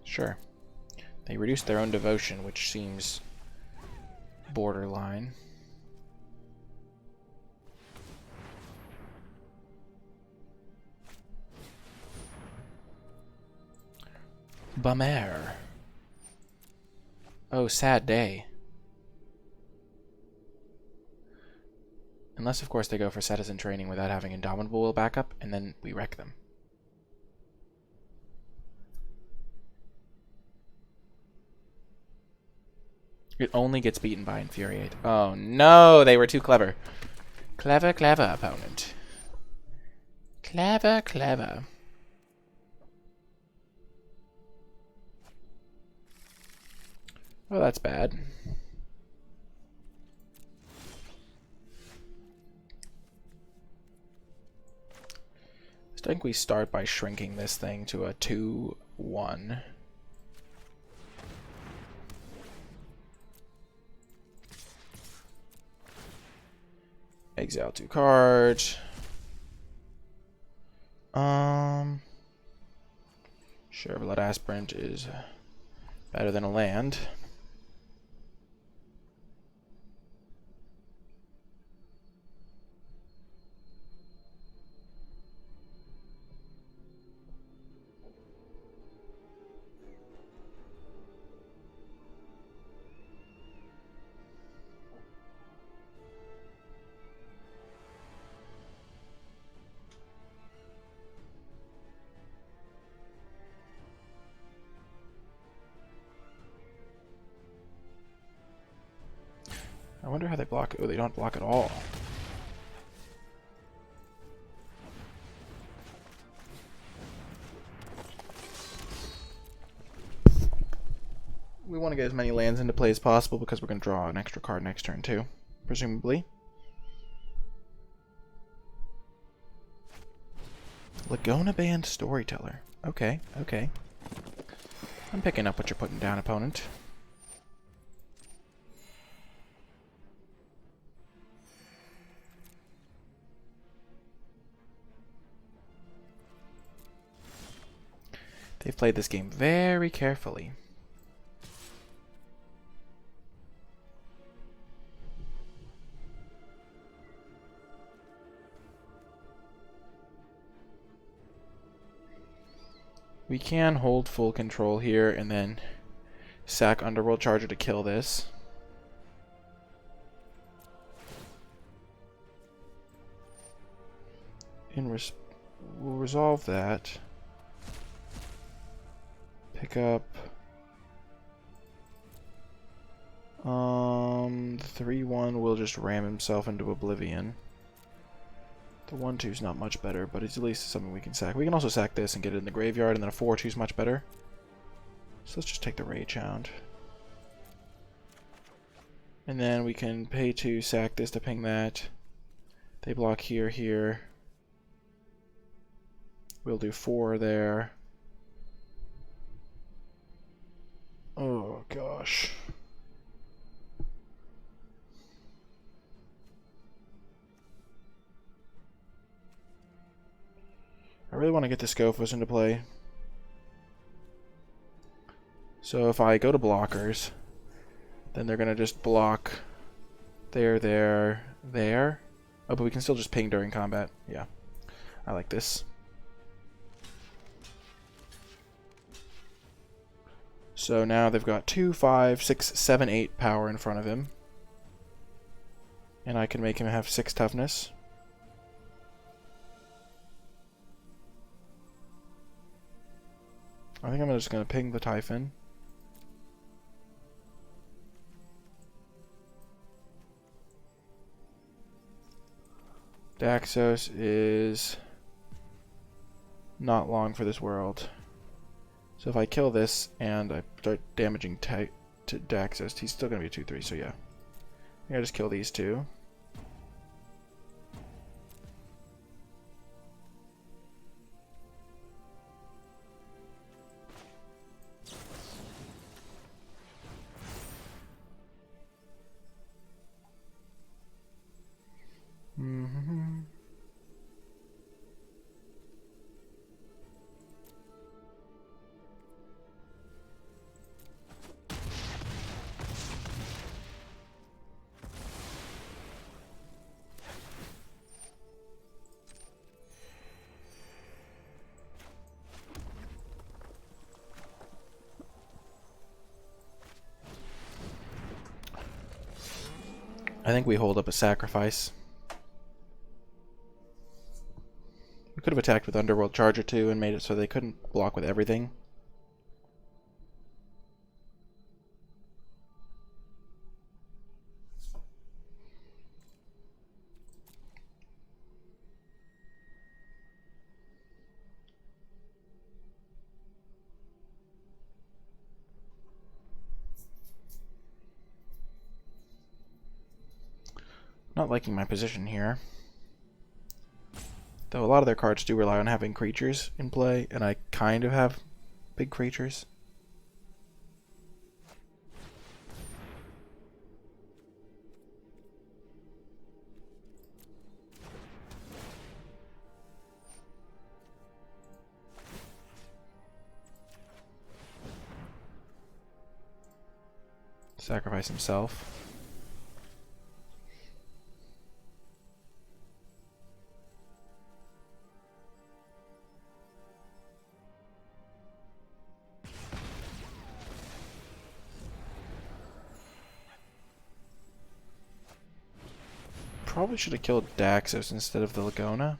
Sure. They reduce their own devotion, which seems borderline. Bummer. Oh, sad day. Unless, of course, they go for Citizen Training without having Indomitable Will backup, and then we wreck them. It only gets beaten by Infuriate. Oh no, they were too clever. Clever, clever opponent. Clever, clever. Oh, that's bad. I think we start by shrinking this thing to a 2-1. Exile 2 cards. Sure, Blood Aspirant is better than a land. I wonder how they block. Oh, they don't block at all. We want to get as many lands into play as possible because we're going to draw an extra card next turn too, presumably. Laguna Band Storyteller. Okay, okay. I'm picking up what you're putting down, opponent. They've played this game very carefully. We can hold full control here and then sack Underworld Charger to kill this. We'll resolve that. Pick up 3-1 will just ram himself into oblivion. The 1-2's not much better, but it's at least something we can sack. We can also sack this and get it in the graveyard, and then a 4-2's much better. So let's just take the Rage Hound. And then we can pay to sack this to ping that. They block here, here. We'll do 4 there. Oh gosh. I really want to get the Scophos into play. So if I go to blockers, then they're going to just block there, there, there. Oh, but we can still just ping during combat. Yeah, I like this. So now they've got 2, 5, 6, 7, 8 power in front of him. And I can make him have 6 toughness. I think I'm just going to ping the Typhon. Daxos is not long for this world. So if I kill this and I start damaging to Daxos, he's still going to be a 2-3, so yeah. I think I just kill these two. I think we hold up a sacrifice. We could have attacked with Underworld Charger too and made it so they couldn't block with everything. Not liking my position here. Though a lot of their cards do rely on having creatures in play, and I kind of have big creatures. Sacrifice himself. Probably should have killed Daxos instead of the Lagona.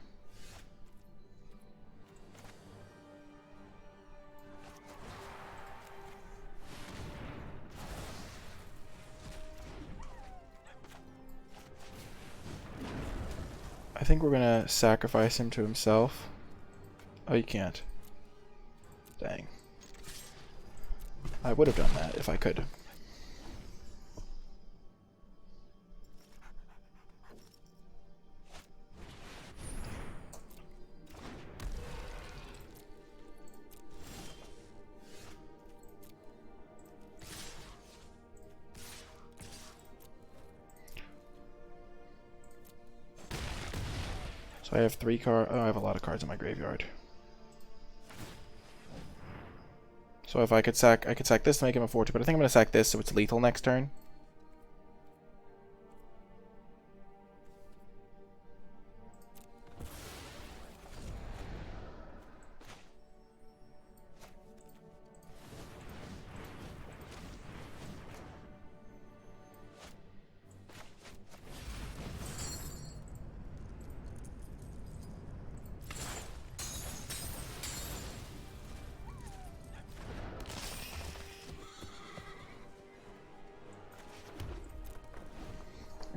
I think we're gonna sacrifice him to himself. Oh, you can't. Dang. I would have done that if I could. So I have 3 cards. Oh, I have a lot of cards in my graveyard. So if I could sack this to make him a 4/2, but I think I'm gonna sack this so it's lethal next turn.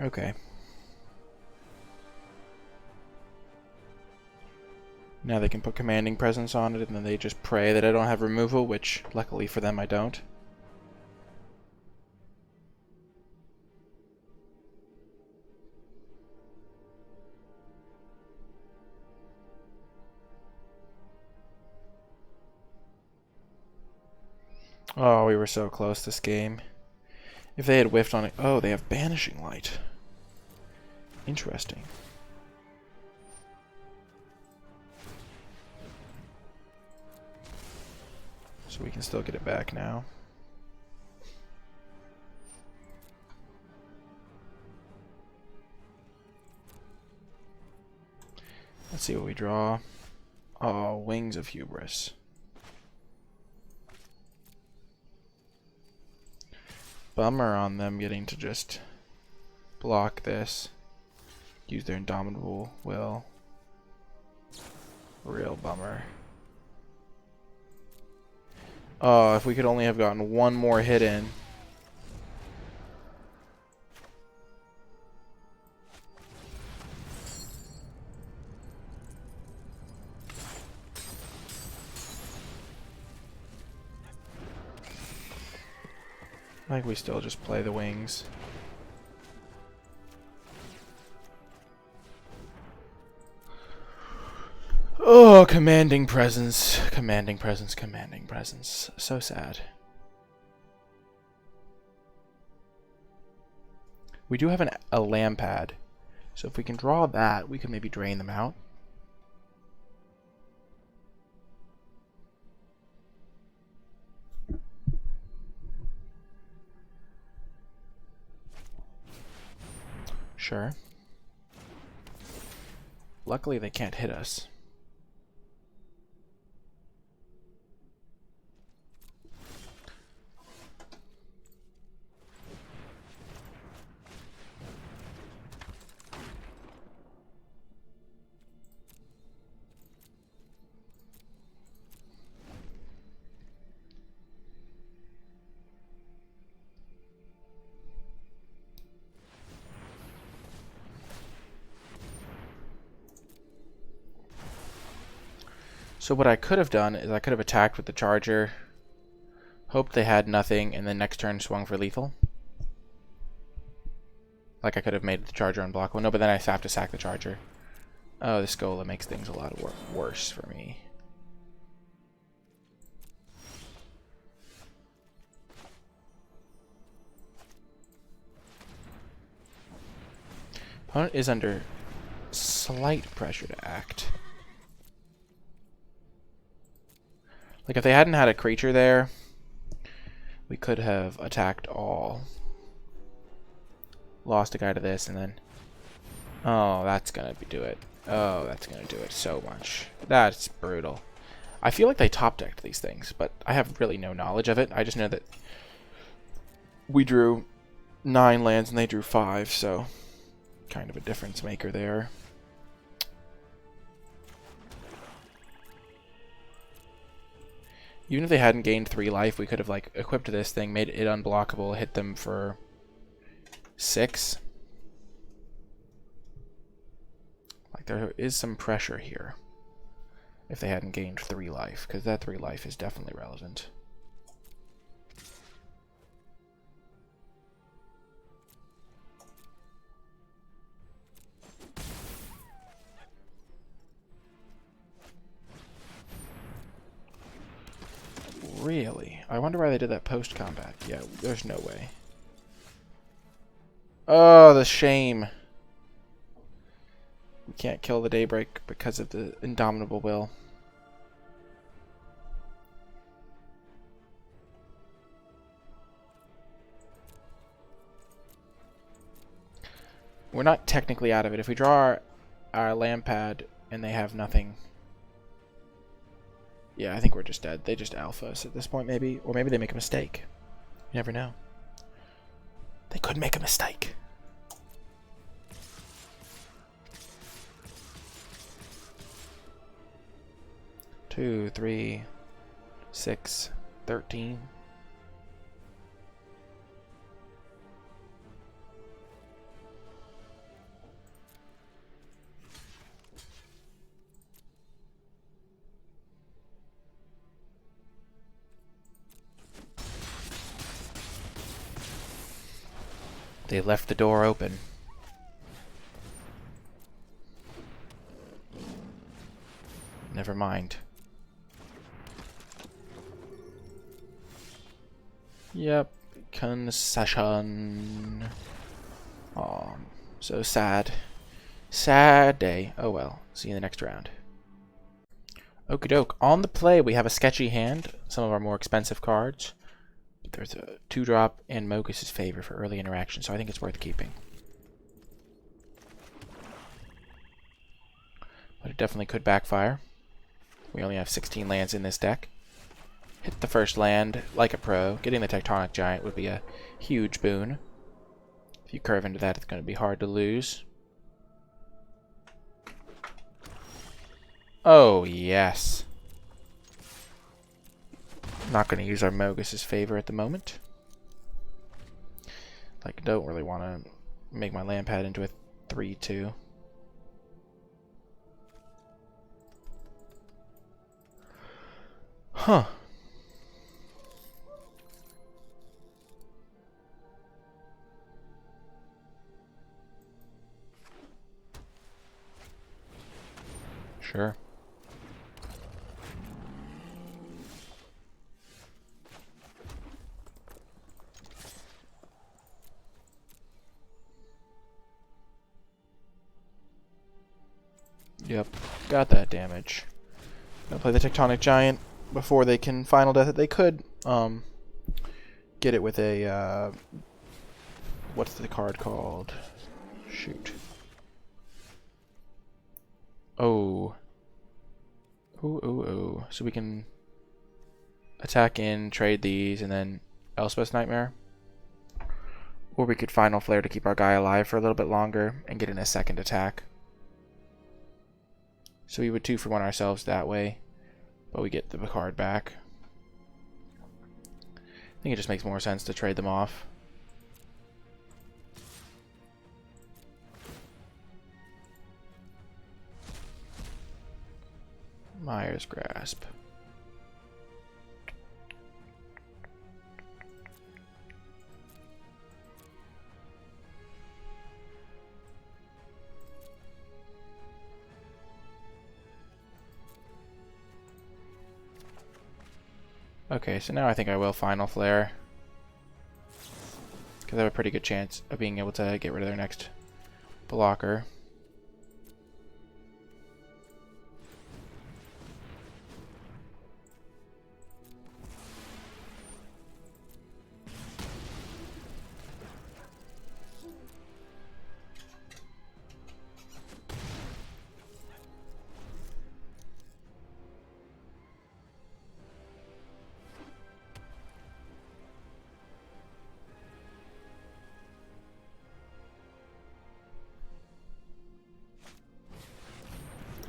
Okay. Now they can put Commanding Presence on it, and then they just pray that I don't have removal, which, luckily for them, I don't. Oh, we were so close this game. If they had whiffed on it... Oh, they have Banishing Light. Interesting. So we can still get it back now. Let's see what we draw. Oh, Wings of Hubris. Bummer on them getting to just block this. Use their Indomitable Will. Real bummer. Oh, if we could only have gotten one more hit in. I think we still just play the Wings. Oh, Commanding Presence. Commanding Presence, Commanding Presence. So sad. We do have a Lampad. So if we can draw that, we could maybe drain them out. Sure. Luckily, they can't hit us. So what I could have done is I could have attacked with the Charger, hoped they had nothing, and then next turn swung for lethal. Like I could have made the charger unblockable. No, but then I have to sack the charger. Oh, this Golem makes things a lot worse for me. Opponent is under slight pressure to act. Like, if they hadn't had a creature there, we could have attacked all. Lost a guy to this, and then... Oh, that's gonna do it. Oh, that's gonna do it so much. That's brutal. I feel like they top-decked these things, but I have really no knowledge of it. I just know that we drew 9 lands and they drew 5, so... kind of a difference maker there. Even if they hadn't gained 3 life, we could have like equipped this thing, made it unblockable, hit them for 6. Like there is some pressure here. If they hadn't gained 3 life, because that 3 life is definitely relevant. Really? I wonder why they did that post-combat. Yeah, there's no way. Oh, the shame. We can't kill the Daybreak because of the Indomitable Will. We're not technically out of it. If we draw our land pad and they have nothing... Yeah, I think we're just dead. They just alpha us at this point, maybe. Or maybe they make a mistake. You never know. They could make a mistake. Two, 3, 6, 13. They left the door open. Never mind. Yep, concession. Oh, so sad. Sad day. Oh well, see you in the next round. Okie doke. On the play, we have a sketchy hand, some of our more expensive cards. There's a 2-drop and Mogis' favor for early interaction, so I think it's worth keeping. But it definitely could backfire. We only have 16 lands in this deck. Hit the first land like a pro. Getting the Tectonic Giant would be a huge boon. If you curve into that, it's going to be hard to lose. Oh, yes. Not going to use our Mogis' favor at the moment. Like, don't really want to make my land pad into a 3-2. Huh. Sure. Yep, got that damage. Gonna play the Tectonic Giant before they can final death it. They could get it with a what's the card called? Shoot. Oh. Ooh. So we can attack in, trade these, and then Elspeth's Nightmare. Or we could Final Flare to keep our guy alive for a little bit longer and get in a second attack. So we would 2-for-1 ourselves that way, but we get the card back. I think it just makes more sense to trade them off. Mire's Grasp. Okay, so now I think I will Final Flare. Because I have a pretty good chance of being able to get rid of their next blocker.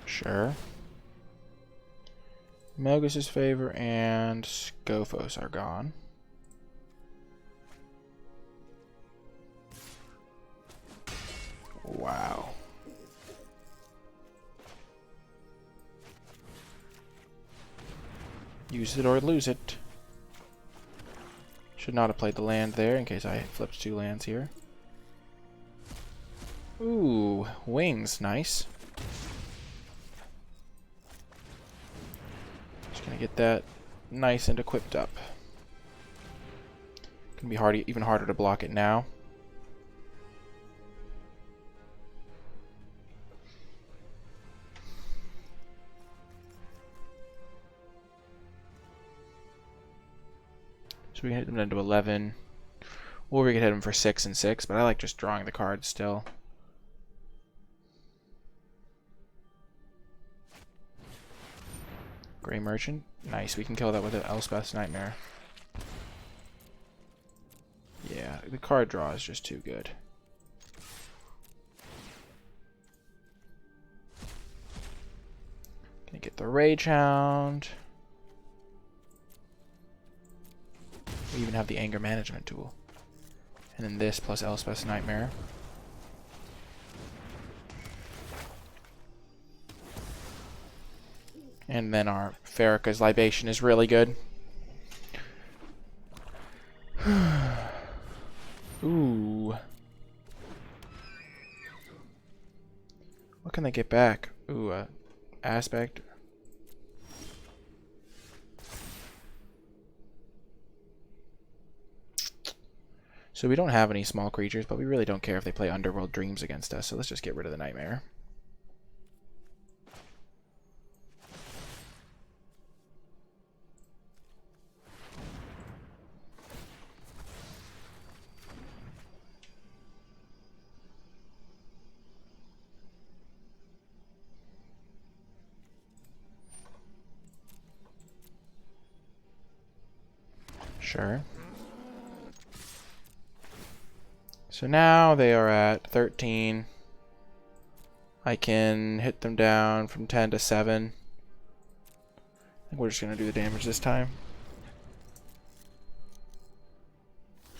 Sure. Mogis' favor and Scophos are gone. Wow. Use it or lose it. Should not have played the land there in case I flipped 2 lands here. Ooh, wings, nice. Just gonna get that nice and equipped up. Gonna be hard, even harder to block it now. So we can hit them into 11. Or we could hit them for 6 and 6, but I like just drawing the cards still. Gray Merchant. Nice, we can kill that with an Elspeth's Nightmare. Yeah, the card draw is just too good. Gonna get the Rage Hound. We even have the Anger Management tool. And then this plus Elspeth's Nightmare. And then our Farrakha's Libation is really good. Ooh. What can they get back? Ooh, Aspect. So we don't have any small creatures, but we really don't care if they play Underworld Dreams against us, so let's just get rid of the Nightmare. Sure. So now they are at 13. I can hit them down from 10 to 7. I think we're just going to do the damage this time.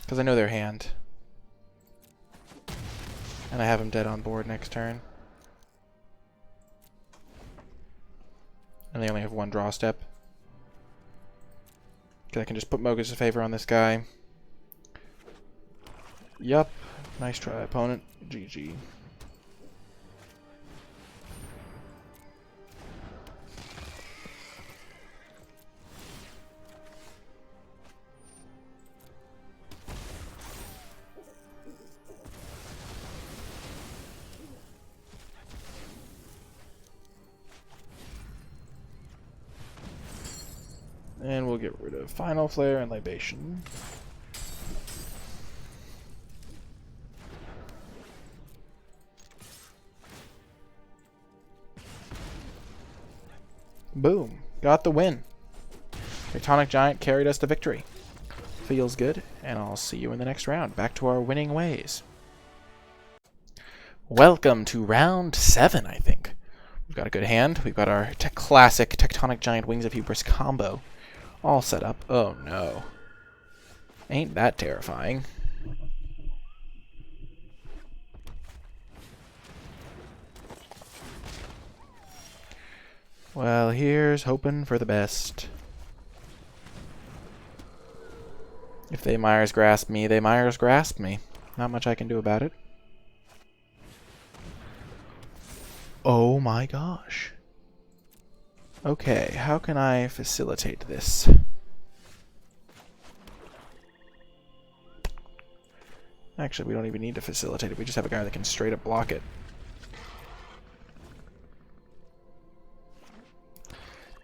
Because I know their hand. And I have them dead on board next turn. And they only have 1 draw step. Okay, I can just put Mogis' favor on this guy. Yup. Nice try, opponent. GG. And we'll get rid of Final Flare and Libation. Boom. Got the win. Tectonic Giant carried us to victory. Feels good, and I'll see you in the next round. Back to our winning ways. Welcome to round 7, I think. We've got a good hand. We've got our classic Tectonic Giant Wings of Hubris combo all set up. Oh no. Ain't that terrifying. Well, here's hoping for the best. If they Mire's grasp me, they Mire's grasp me. Not much I can do about it. Oh my gosh. Okay, how can I facilitate this? Actually, we don't even need to facilitate it. We just have a guy that can straight up block it.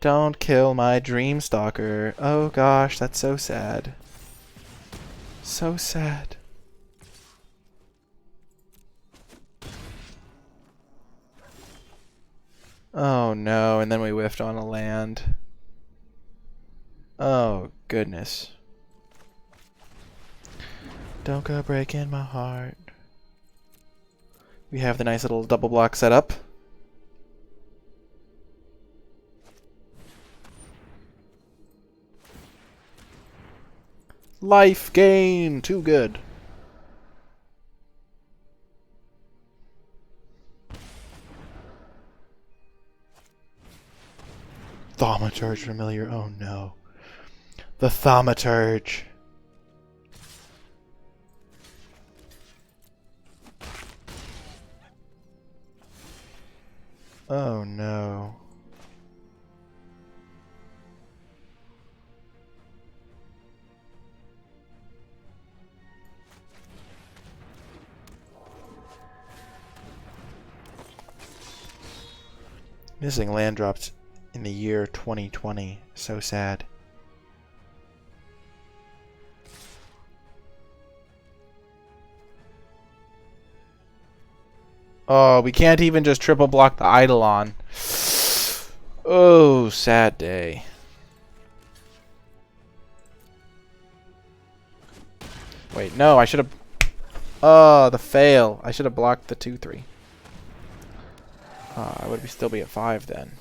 Don't kill my Dreamstalker. Oh gosh, that's so sad. So sad. Oh no, and then we whiffed on a land. Oh goodness. Don't go breaking my heart. We have the nice little double block set up. Life gain! Too good. Thaumaturge familiar. Oh no. The Thaumaturge. Oh no. Missing land drops in the year 2020. So sad. Oh, we can't even just triple block the Eidolon. Oh, sad day. Wait, no, I should have... Oh, the fail. I should have blocked the 2-3. I would still be at 5 then.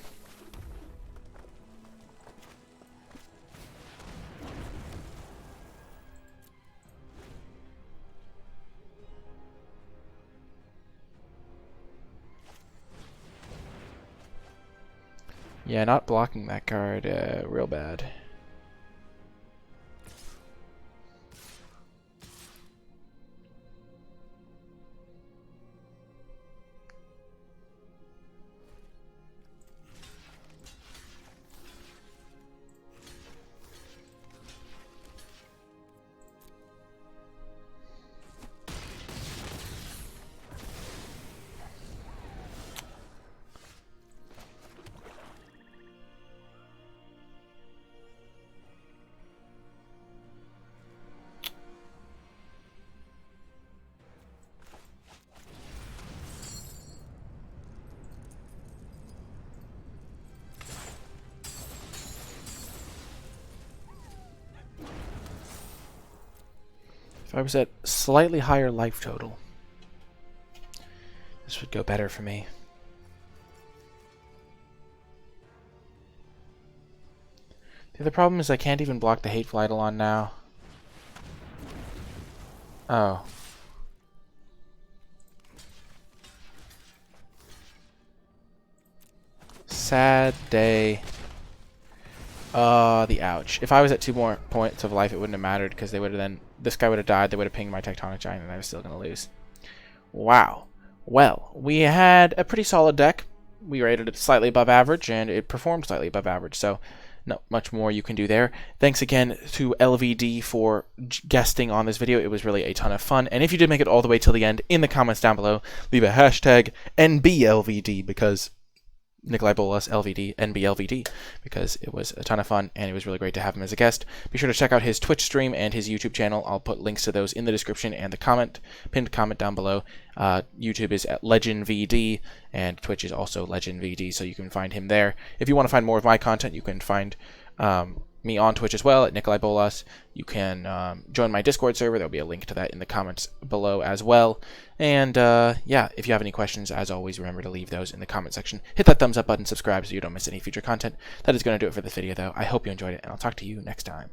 Yeah, not blocking that card, real bad. If I was at slightly higher life total, this would go better for me. The other problem is I can't even block the Hateful Eidolon now. Oh. Sad day. The ouch. If I was at 2 more points of life, it wouldn't have mattered because they would have then... This guy would have died, they would have pinged my Tectonic Giant, and I was still going to lose. Wow. Well, we had a pretty solid deck. We rated it slightly above average, and it performed slightly above average, so not much more you can do there. Thanks again to LVD for guesting on this video. It was really a ton of fun, and if you did make it all the way till the end, in the comments down below, leave a hashtag NBLVD, because... NicolaiBolas LVD, NBLVD, because it was a ton of fun and it was really great to have him as a guest. Be sure to check out his Twitch stream and his YouTube channel. I'll put links to those in the description and the pinned comment down below. YouTube is at Legenvd and Twitch is also Legenvd, so you can find him there. If you want to find more of my content, you can find me on Twitch as well at NicolaiBolas. You can join my Discord server. There'll be a link to that in the comments below as well. And yeah, if you have any questions, as always, remember to leave those in the comment section. Hit that thumbs up button, subscribe so you don't miss any future content. That is going to do it for this video, though. I hope you enjoyed it, and I'll talk to you next time.